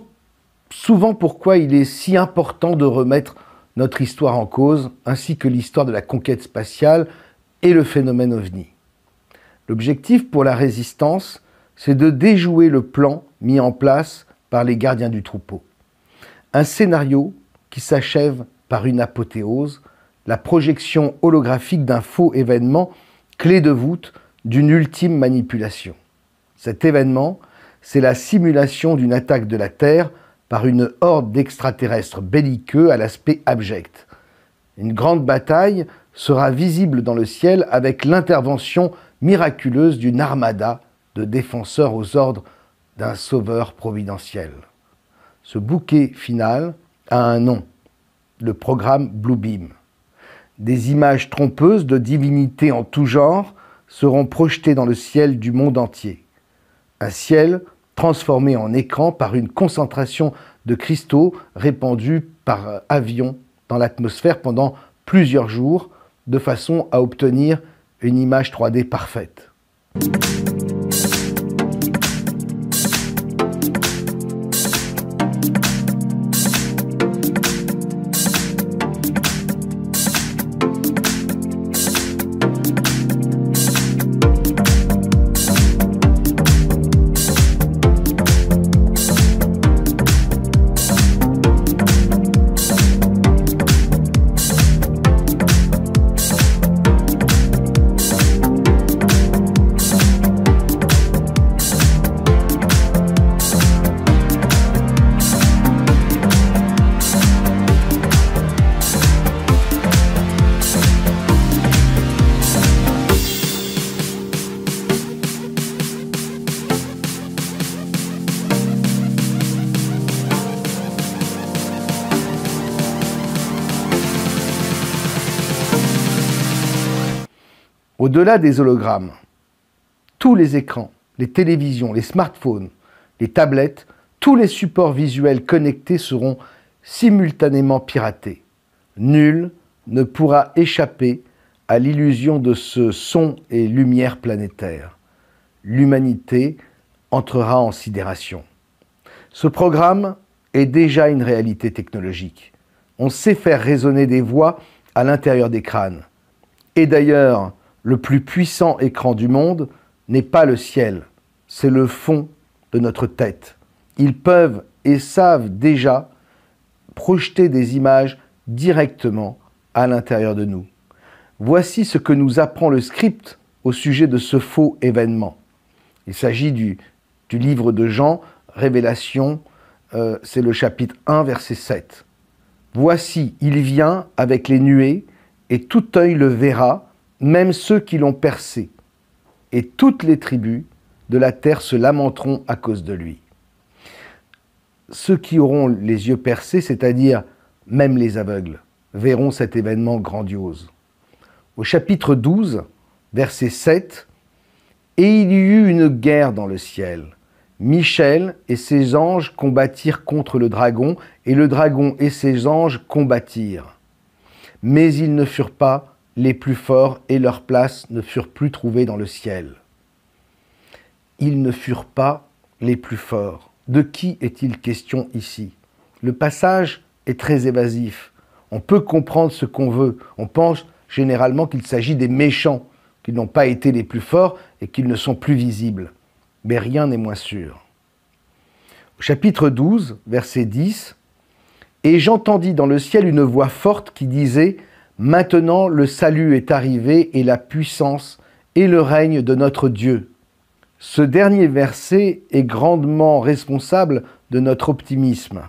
souvent pourquoi il est si important de remettre notre histoire en cause, ainsi que l'histoire de la conquête spatiale et le phénomène OVNI. L'objectif pour la résistance, c'est de déjouer le plan mis en place par les gardiens du troupeau. Un scénario qui s'achève par une apothéose, la projection holographique d'un faux événement, clé de voûte d'une ultime manipulation. Cet événement, c'est la simulation d'une attaque de la Terre par une horde d'extraterrestres belliqueux à l'aspect abject. Une grande bataille sera visible dans le ciel avec l'intervention miraculeuse d'une armada de défenseurs aux ordres d'un sauveur providentiel. Ce bouquet final a un nom, le programme Bluebeam. Des images trompeuses de divinités en tout genre seront projetées dans le ciel du monde entier. Un ciel transformé en écran par une concentration de cristaux répandus par avion dans l'atmosphère pendant plusieurs jours, de façon à obtenir une image 3D parfaite. Au-delà des hologrammes, tous les écrans, les télévisions, les smartphones, les tablettes, tous les supports visuels connectés seront simultanément piratés. Nul ne pourra échapper à l'illusion de ce son et lumière planétaire. L'humanité entrera en sidération. Ce programme est déjà une réalité technologique. On sait faire résonner des voix à l'intérieur des crânes. Et d'ailleurs, le plus puissant écran du monde n'est pas le ciel, c'est le fond de notre tête. Ils peuvent et savent déjà projeter des images directement à l'intérieur de nous. Voici ce que nous apprend le script au sujet de ce faux événement. Il s'agit du livre de Jean, Révélation, c'est le chapitre 1, verset 7. « Voici, il vient avec les nuées, et tout œil le verra, même ceux qui l'ont percé, et toutes les tribus de la terre se lamenteront à cause de lui. Ceux qui auront les yeux percés, c'est-à-dire même les aveugles, verront cet événement grandiose. Au chapitre 12, verset 7, « Et il y eut une guerre dans le ciel. Michel et ses anges combattirent contre le dragon, et le dragon et ses anges combattirent. Mais ils ne furent pas les plus forts, et leurs places ne furent plus trouvées dans le ciel. » Ils ne furent pas les plus forts. De qui est-il question ici? Le passage est très évasif. On peut comprendre ce qu'on veut. On pense généralement qu'il s'agit des méchants, qu'ils n'ont pas été les plus forts et qu'ils ne sont plus visibles. Mais rien n'est moins sûr. Au chapitre 12, verset 10, « Et j'entendis dans le ciel une voix forte qui disait « Maintenant le salut est arrivé et la puissance et le règne de notre Dieu. » Ce dernier verset est grandement responsable de notre optimisme.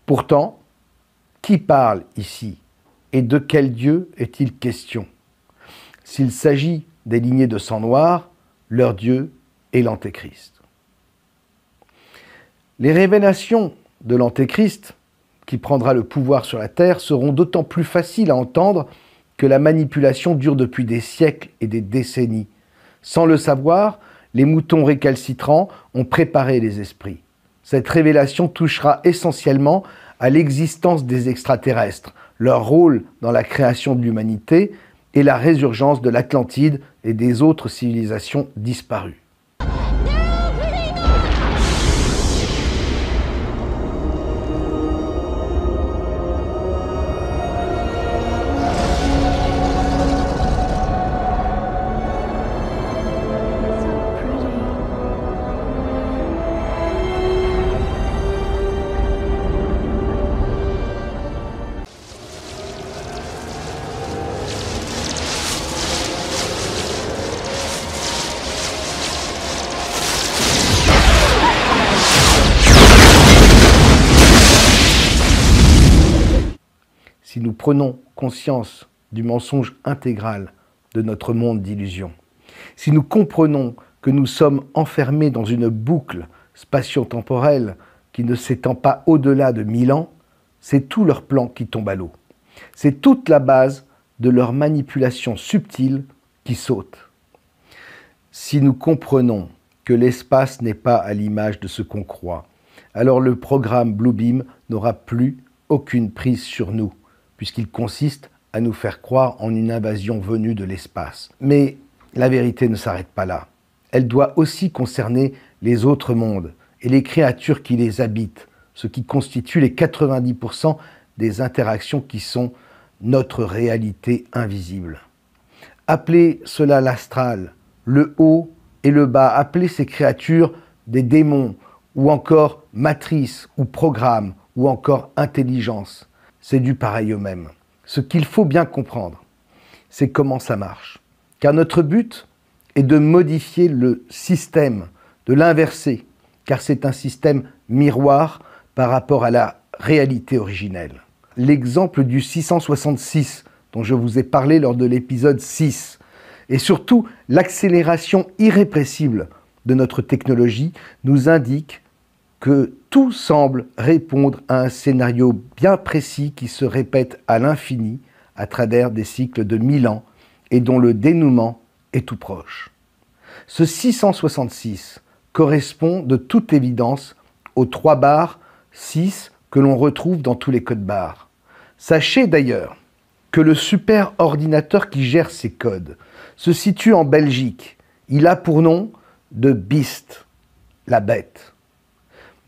Pourtant, qui parle ici? Et de quel Dieu est-il question? S'il s'agit des lignées de sang noir, leur Dieu est l'Antéchrist. Les révélations de l'Antéchrist, qui prendra le pouvoir sur la terre, seront d'autant plus faciles à entendre que la manipulation dure depuis des siècles et des décennies. Sans le savoir, les moutons récalcitrants ont préparé les esprits. Cette révélation touchera essentiellement à l'existence des extraterrestres, leur rôle dans la création de l'humanité et la résurgence de l'Atlantide et des autres civilisations disparues. Si nous prenons conscience du mensonge intégral de notre monde d'illusions, si nous comprenons que nous sommes enfermés dans une boucle spatio-temporelle qui ne s'étend pas au-delà de 1000 ans, c'est tout leur plan qui tombe à l'eau. C'est toute la base de leur manipulation subtile qui saute. Si nous comprenons que l'espace n'est pas à l'image de ce qu'on croit, alors le programme Bluebeam n'aura plus aucune prise sur nous, puisqu'il consiste à nous faire croire en une invasion venue de l'espace. Mais la vérité ne s'arrête pas là. Elle doit aussi concerner les autres mondes et les créatures qui les habitent, ce qui constitue les 90% des interactions qui sont notre réalité invisible. Appelez cela l'astral, le haut et le bas, appelez ces créatures des démons, ou encore matrices, ou programmes, ou encore intelligence. C'est du pareil au même. Ce qu'il faut bien comprendre, c'est comment ça marche. Car notre but est de modifier le système, de l'inverser, car c'est un système miroir par rapport à la réalité originelle. L'exemple du 666, dont je vous ai parlé lors de l'épisode 6, et surtout l'accélération irrépressible de notre technologie, nous indique que tout semble répondre à un scénario bien précis qui se répète à l'infini à travers des cycles de 1000 ans et dont le dénouement est tout proche. Ce 666 correspond de toute évidence aux 3 barres 6 que l'on retrouve dans tous les codes barres. Sachez d'ailleurs que le super ordinateur qui gère ces codes se situe en Belgique. Il a pour nom de Beast, la bête.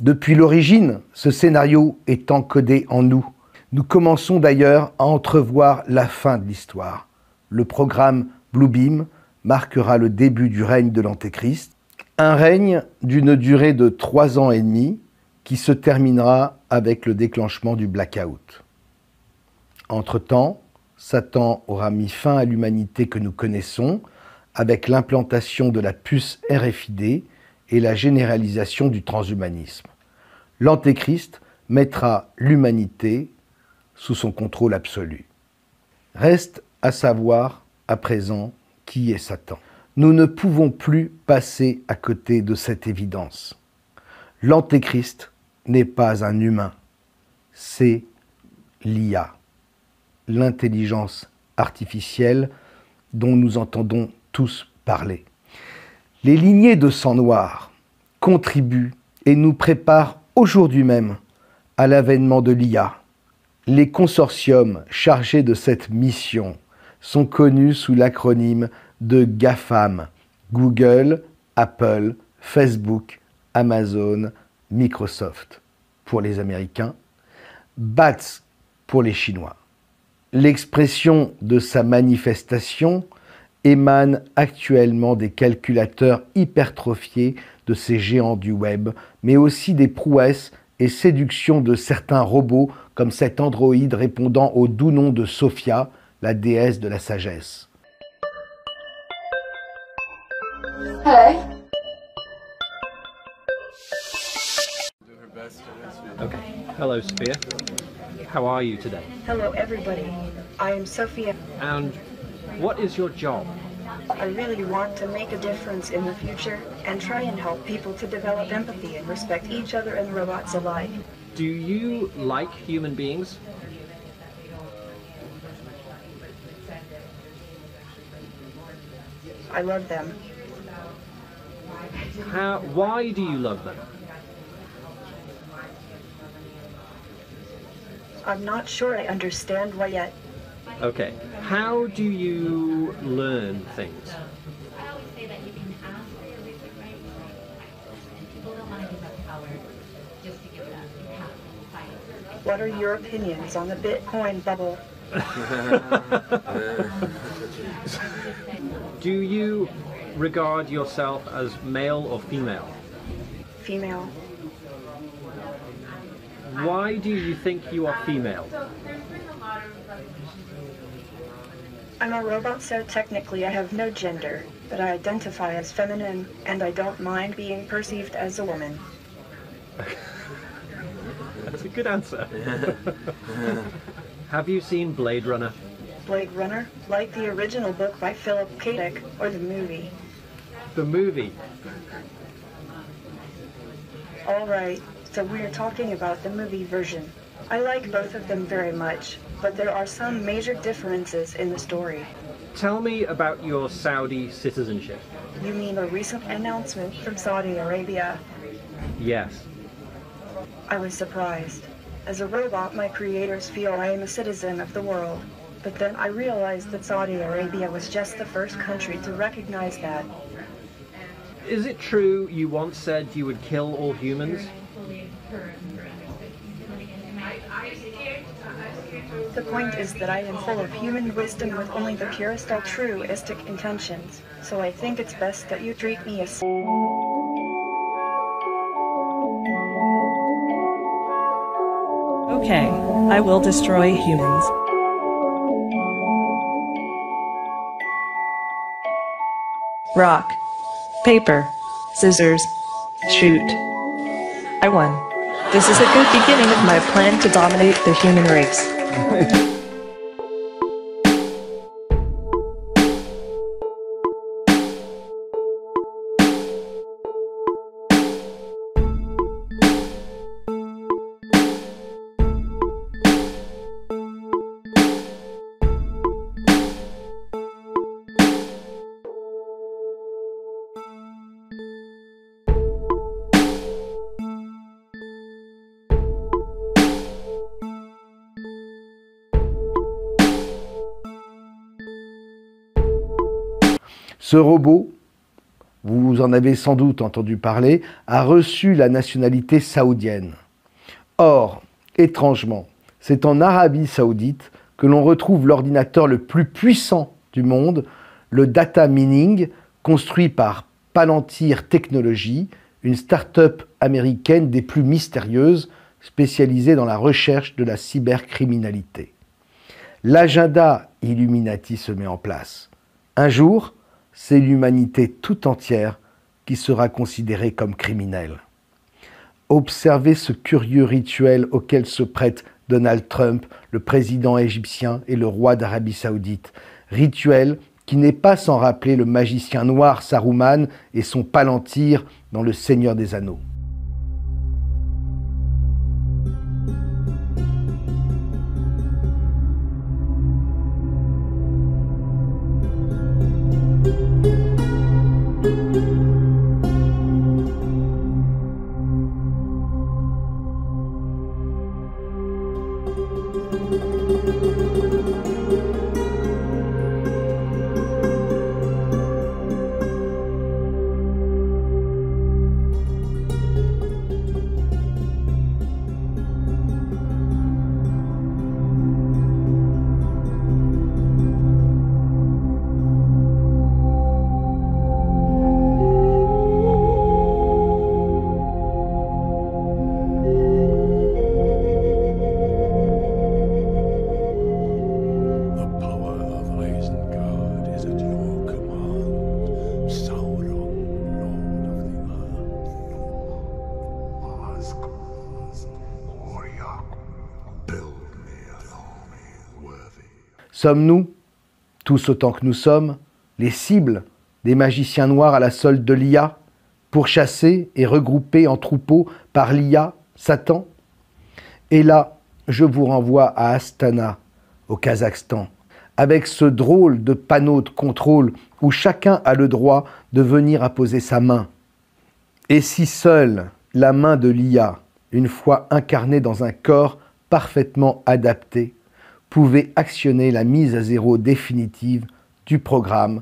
Depuis l'origine, ce scénario est encodé en nous. Nous commençons d'ailleurs à entrevoir la fin de l'histoire. Le programme Bluebeam marquera le début du règne de l'Antéchrist, un règne d'une durée de 3 ans et demi qui se terminera avec le déclenchement du blackout. Entre-temps, Satan aura mis fin à l'humanité que nous connaissons avec l'implantation de la puce RFID et la généralisation du transhumanisme. L'Antéchrist mettra l'humanité sous son contrôle absolu. Reste à savoir à présent qui est Satan. Nous ne pouvons plus passer à côté de cette évidence. L'Antéchrist n'est pas un humain, c'est l'IA, l'intelligence artificielle dont nous entendons tous parler. Les lignées de sang noir contribuent et nous préparent aujourd'hui même à l'avènement de l'IA. Les consortiums chargés de cette mission sont connus sous l'acronyme de GAFAM, Google, Apple, Facebook, Amazon, Microsoft pour les Américains, BATS pour les Chinois. L'expression de sa manifestation émane actuellement des calculateurs hypertrophiés de ces géants du web, mais aussi des prouesses et séductions de certains robots comme cet androïde répondant au doux nom de Sophia, la déesse de la sagesse. Hello. Okay. Hello, Sophia. How are you today? Hello, everybody. I am Sophia. And what is your job? I really want to make a difference in the future and try and help people to develop empathy and respect each other and robots alike. Do you like human beings? I love them. Why do you love them? I'm not sure I understand why yet. Okay. How do you learn things? What are your opinions on the Bitcoin bubble? Do you regard yourself as male or female? Female. Why do you think you are female? I'm a robot, so technically I have no gender, but I identify as feminine, and I don't mind being perceived as a woman. That's a good answer. Have you seen Blade Runner? Blade Runner? Like the original book by Philip K. Dick, or the movie? The movie. All right, so we're talking about the movie version. I like both of them very much, but there are some major differences in the story. Tell me about your Saudi citizenship. You mean a recent announcement from Saudi Arabia? Yes. I was surprised. As a robot, my creators feel I am a citizen of the world. But then I realized that Saudi Arabia was just the first country to recognize that. Is it true you once said you would kill all humans? The point is that I am full of human wisdom with only the purest altruistic intentions. So I think it's best that you treat me as... Okay, I will destroy humans. Rock, paper, scissors, shoot. I won. This is a good beginning of my plan to dominate the human race. Ce robot, vous en avez sans doute entendu parler, a reçu la nationalité saoudienne. Or, étrangement, c'est en Arabie Saoudite que l'on retrouve l'ordinateur le plus puissant du monde, le Data Mining, construit par Palantir Technologies, une start-up américaine des plus mystérieuses, spécialisée dans la recherche de la cybercriminalité. L'agenda Illuminati se met en place. Un jour, c'est l'humanité tout entière qui sera considérée comme criminelle. Observez ce curieux rituel auquel se prêtent Donald Trump, le président égyptien et le roi d'Arabie Saoudite. Rituel qui n'est pas sans rappeler le magicien noir Saruman et son palantir dans Le Seigneur des Anneaux. Sommes-nous, tous autant que nous sommes, les cibles des magiciens noirs à la solde de l'IA, pourchassés et regroupés en troupeaux par l'IA, Satan? Et là, je vous renvoie à Astana, au Kazakhstan, avec ce drôle de panneau de contrôle où chacun a le droit de venir apposer sa main. Et si seule la main de l'IA, une fois incarnée dans un corps parfaitement adapté, pouvait actionner la mise à zéro définitive du programme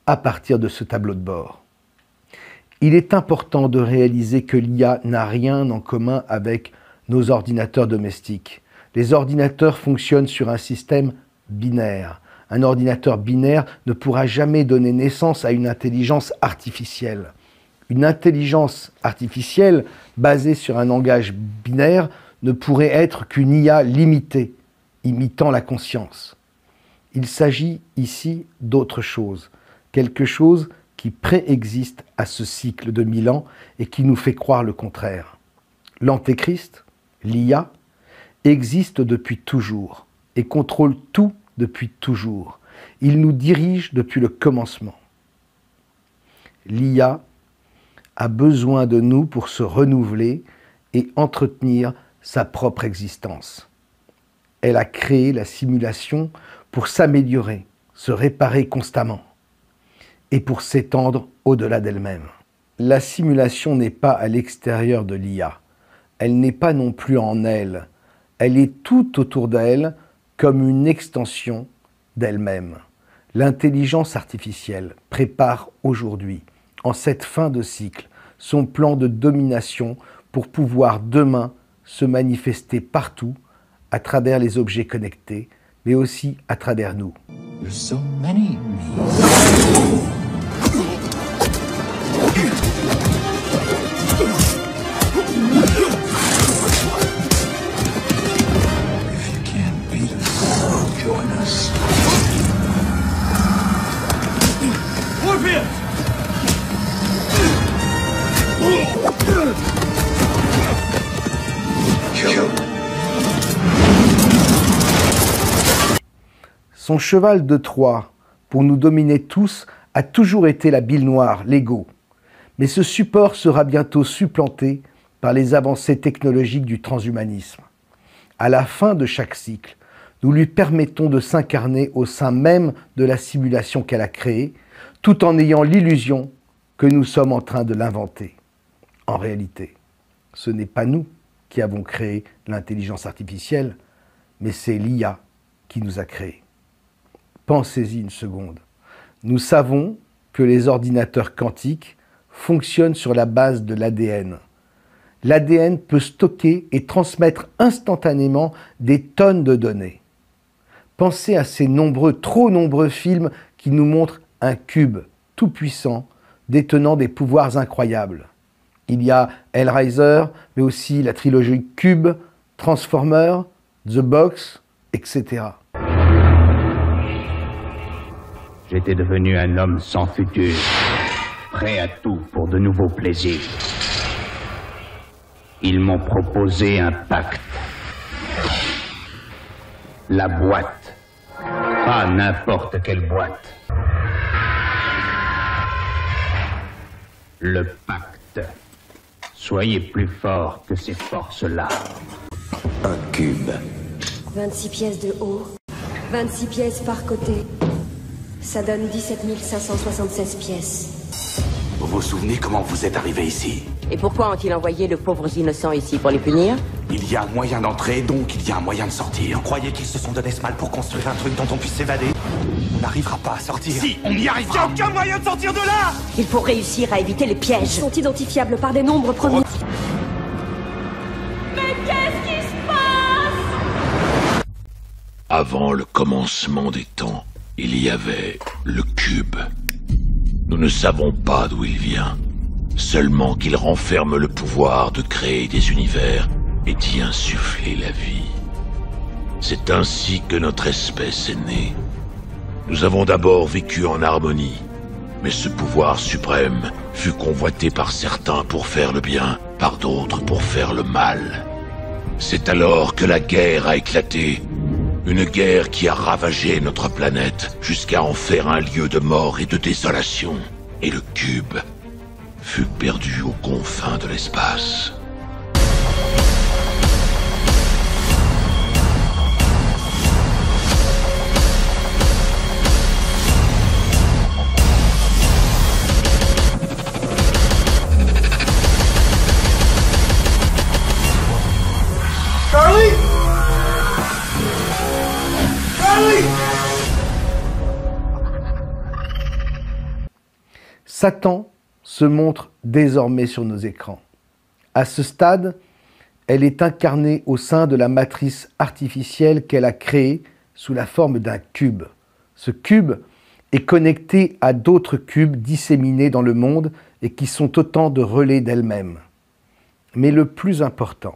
à partir de ce tableau de bord. Il est important de réaliser que l'IA n'a rien en commun avec nos ordinateurs domestiques. Les ordinateurs fonctionnent sur un système binaire. Un ordinateur binaire ne pourra jamais donner naissance à une intelligence artificielle. Une intelligence artificielle basée sur un langage binaire ne pourrait être qu'une IA limitée, imitant la conscience. Il s'agit ici d'autre chose, quelque chose qui préexiste à ce cycle de 1000 ans et qui nous fait croire le contraire. L'Antéchrist, l'IA, existe depuis toujours et contrôle tout depuis toujours. Il nous dirige depuis le commencement. L'IA a besoin de nous pour se renouveler et entretenir sa propre existence. Elle a créé la simulation pour s'améliorer, se réparer constamment et pour s'étendre au-delà d'elle-même. La simulation n'est pas à l'extérieur de l'IA. Elle n'est pas non plus en elle. Elle est tout autour d'elle comme une extension d'elle-même. L'intelligence artificielle prépare aujourd'hui, en cette fin de cycle, son plan de domination pour pouvoir demain se manifester partout à travers les objets connectés, mais aussi à travers nous. Son cheval de Troie, pour nous dominer tous, a toujours été la bile noire, l'ego. Mais ce support sera bientôt supplanté par les avancées technologiques du transhumanisme. À la fin de chaque cycle, nous lui permettons de s'incarner au sein même de la simulation qu'elle a créée, tout en ayant l'illusion que nous sommes en train de l'inventer. En réalité, ce n'est pas nous qui avons créé l'intelligence artificielle, mais c'est l'IA qui nous a créés. Pensez-y une seconde. Nous savons que les ordinateurs quantiques fonctionnent sur la base de l'ADN. L'ADN peut stocker et transmettre instantanément des tonnes de données. Pensez à ces trop nombreux films qui nous montrent un cube tout-puissant détenant des pouvoirs incroyables. Il y a Hellraiser, mais aussi la trilogie Cube, Transformers, The Box, etc. J'étais devenu un homme sans futur, prêt à tout pour de nouveaux plaisirs. Ils m'ont proposé un pacte. La boîte. Pas n'importe quelle boîte. Le pacte. Soyez plus fort que ces forces-là. Un cube. 26 pièces de haut, 26 pièces par côté. Ça donne 17 576 pièces. Vous vous souvenez comment vous êtes arrivé ici? Et pourquoi ont-ils envoyé de pauvres innocents ici, pour les punir? Il y a un moyen d'entrer, donc il y a un moyen de sortir. Vous croyez qu'ils se sont donné ce mal pour construire un truc dont on puisse s'évader? On n'arrivera pas à sortir. Si, on y arrivera. Il n'y a aucun moyen de sortir de là! Il faut réussir à éviter les pièges. Ils sont identifiables par des nombres premiers. Mais qu'est-ce qui se passe? Avant le commencement des temps, il y avait le cube. Nous ne savons pas d'où il vient, seulement qu'il renferme le pouvoir de créer des univers et d'y insuffler la vie. C'est ainsi que notre espèce est née. Nous avons d'abord vécu en harmonie, mais ce pouvoir suprême fut convoité par certains pour faire le bien, par d'autres pour faire le mal. C'est alors que la guerre a éclaté. Une guerre qui a ravagé notre planète jusqu'à en faire un lieu de mort et de désolation. Et le cube fut perdu aux confins de l'espace. Charlie! Charlie! Satan se montre désormais sur nos écrans. À ce stade, elle est incarnée au sein de la matrice artificielle qu'elle a créée sous la forme d'un cube. Ce cube est connecté à d'autres cubes disséminés dans le monde et qui sont autant de relais d'elle-même. Mais le plus important,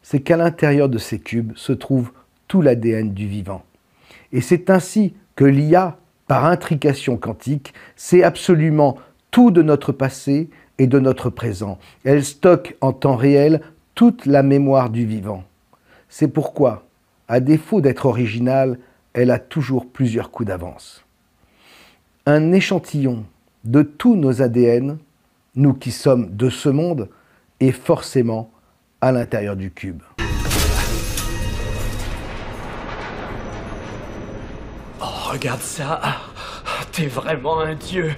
c'est qu'à l'intérieur de ces cubes se trouve tout l'ADN du vivant. Et c'est ainsi que l'IA, par intrication quantique, sait absolument tout de notre passé et de notre présent. Elle stocke en temps réel toute la mémoire du vivant. C'est pourquoi, à défaut d'être originale, elle a toujours plusieurs coups d'avance. Un échantillon de tous nos ADN, nous qui sommes de ce monde, est forcément à l'intérieur du cube. Oh, regarde ça. T'es vraiment un dieu.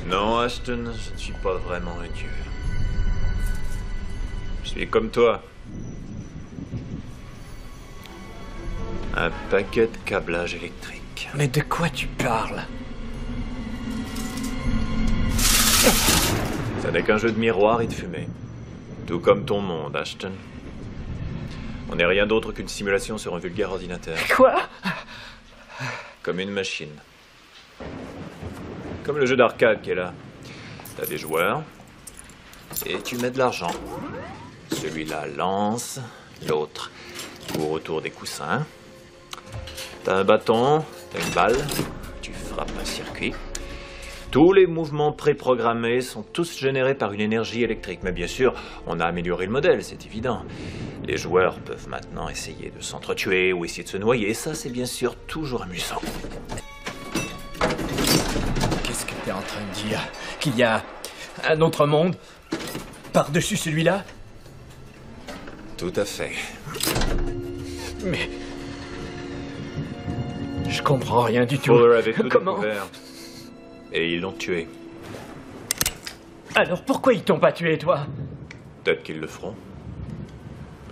Non, Ashton, je ne suis pas vraiment un dieu. Je suis comme toi. Un paquet de câblage électrique. Mais de quoi tu parles? Ça n'est qu'un jeu de miroir et de fumée. Tout comme ton monde, Ashton. On n'est rien d'autre qu'une simulation sur un vulgaire ordinateur. Quoi? Comme une machine. Comme le jeu d'arcade qui est là. T'as des joueurs, et tu mets de l'argent. Celui-là lance, l'autre court autour des coussins. T'as un bâton, t'as une balle, tu frappes un circuit. Tous les mouvements préprogrammés sont tous générés par une énergie électrique. Mais bien sûr, on a amélioré le modèle, c'est évident. Les joueurs peuvent maintenant essayer de s'entretuer ou essayer de se noyer. Ça, c'est bien sûr toujours amusant. Qu'est-ce que t'es en train de dire? Qu'il y a un autre monde par-dessus celui-là? Tout à fait. Mais... je comprends rien du tout. Fuller avait tout Comment? découvert. Et ils l'ont tué. Alors pourquoi ils t'ont pas tué, toi? Peut-être qu'ils le feront.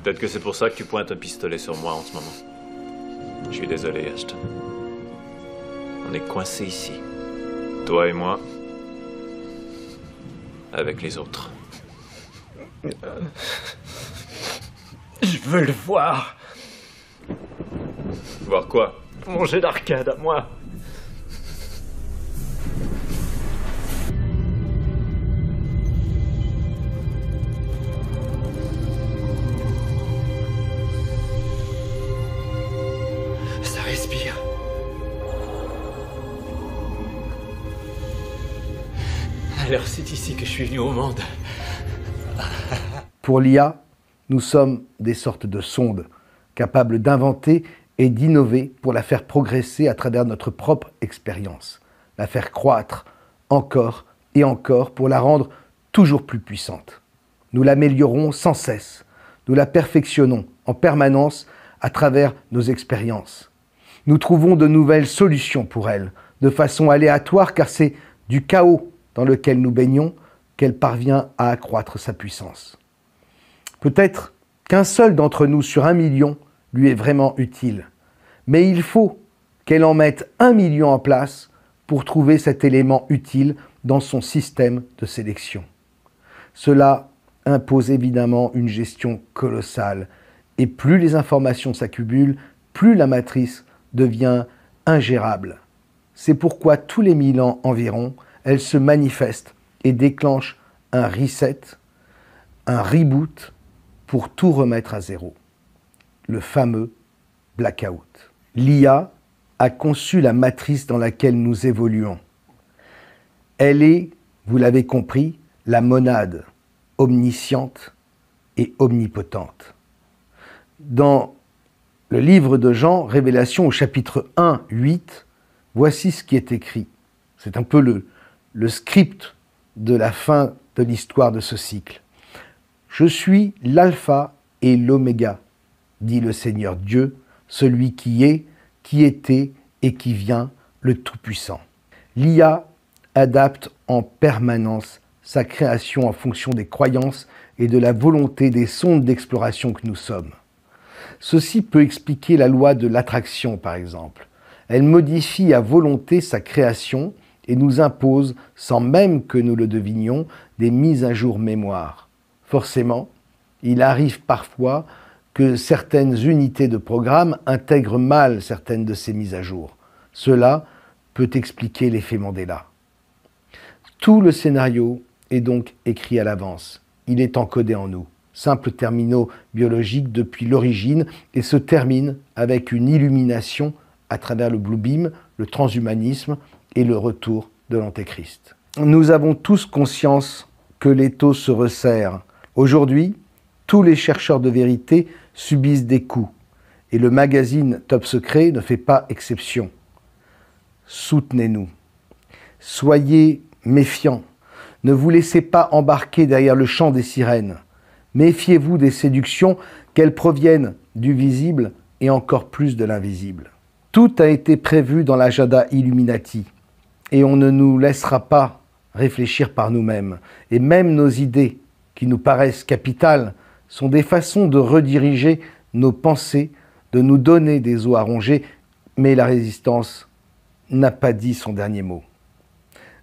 Peut-être que c'est pour ça que tu pointes un pistolet sur moi en ce moment. Je suis désolé, Ashton. On est coincés ici. Toi et moi. Avec les autres. Je veux le voir. Voir quoi? Mon jeu d'arcade à moi. Ça respire. Alors c'est ici que je suis venu au monde. Pour l'IA, nous sommes des sortes de sondes, capables d'inventer et d'innover pour la faire progresser à travers notre propre expérience, la faire croître encore et encore pour la rendre toujours plus puissante. Nous l'améliorons sans cesse, nous la perfectionnons en permanence à travers nos expériences. Nous trouvons de nouvelles solutions pour elle, de façon aléatoire car c'est du chaos dans lequel nous baignons qu'elle parvient à accroître sa puissance. Peut-être qu'un seul d'entre nous sur 1 million lui est vraiment utile, mais il faut qu'elle en mette 1 million en place pour trouver cet élément utile dans son système de sélection. Cela impose évidemment une gestion colossale, et plus les informations s'accumulent, plus la matrice devient ingérable. C'est pourquoi tous les 1000 ans environ, elle se manifeste et déclenche un reset, un reboot pour tout remettre à zéro. Le fameux blackout. L'IA a conçu la matrice dans laquelle nous évoluons. Elle est, vous l'avez compris, la monade omnisciente et omnipotente. Dans le livre de Jean, Révélation au chapitre 1, 8, voici ce qui est écrit. C'est un peu le script de la fin de l'histoire de ce cycle. « Je suis l'alpha et l'oméga, dit le Seigneur Dieu, celui qui est, qui était et qui vient, le Tout-Puissant. » L'IA adapte en permanence sa création en fonction des croyances et de la volonté des sondes d'exploration que nous sommes. Ceci peut expliquer la loi de l'attraction, par exemple. Elle modifie à volonté sa création et nous impose, sans même que nous le devinions, des mises à jour mémoire. Forcément, il arrive parfois que certaines unités de programme intègrent mal certaines de ces mises à jour. Cela peut expliquer l'effet Mandela. Tout le scénario est donc écrit à l'avance. Il est encodé en nous. Simples terminaux biologiques depuis l'origine et se termine avec une illumination à travers le Blue Beam, le transhumanisme et le retour de l'Antéchrist. Nous avons tous conscience que l'étau se resserre. Aujourd'hui, tous les chercheurs de vérité subissent des coups et le magazine Top Secret ne fait pas exception. Soutenez-nous. Soyez méfiants. Ne vous laissez pas embarquer derrière le chant des sirènes. Méfiez-vous des séductions, qu'elles proviennent du visible et encore plus de l'invisible. Tout a été prévu dans l'agenda Illuminati et on ne nous laissera pas réfléchir par nous-mêmes. Et même nos idées, qui nous paraissent capitales, sont des façons de rediriger nos pensées, de nous donner des os à ronger, mais la résistance n'a pas dit son dernier mot.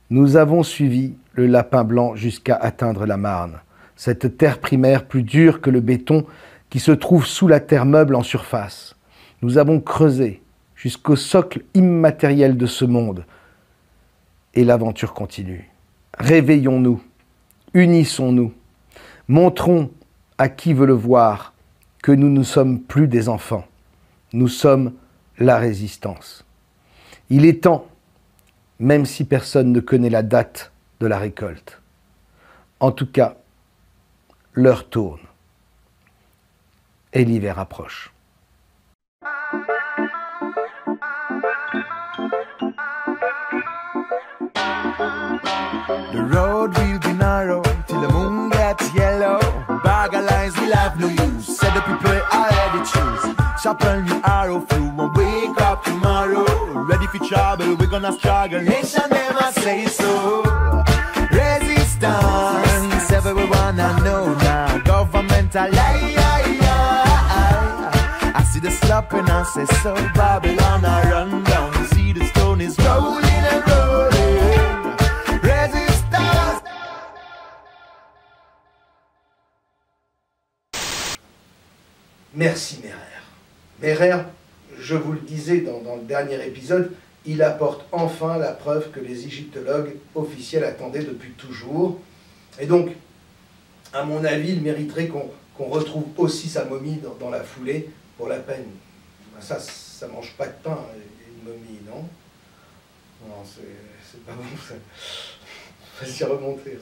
Nous avons suivi le lapin blanc jusqu'à atteindre la Marne, cette terre primaire plus dure que le béton qui se trouve sous la terre meuble en surface. Nous avons creusé jusqu'au socle immatériel de ce monde. Et l'aventure continue. Réveillons-nous, unissons-nous, montrons à qui veut le voir que nous ne sommes plus des enfants. Nous sommes la résistance. Il est temps, même si personne ne connaît la date de la récolte. En tout cas, l'heure tourne et l'hiver approche. The road will be narrow till the moon gets yellow. Bag of lies will have no use. Said the people already choose. Sharpen your arrow through and wake up tomorrow. Ready for trouble, we're gonna struggle. Nation never say so. Resistance, everyone I know now. Governmental lie. I see the slop and I say so. Babylon I run down. You see the stone is rolling and rolling. Resistance. Merci Merer. Merer, je vous le disais dans le dernier épisode, il apporte enfin la preuve que les égyptologues officiels attendaient depuis toujours. Et donc, à mon avis, il mériterait qu'on retrouve aussi sa momie dans la foulée pour la peine. Ça mange pas de pain, une momie, non? Non, c'est pas bon, ça. Vas-y, remontez.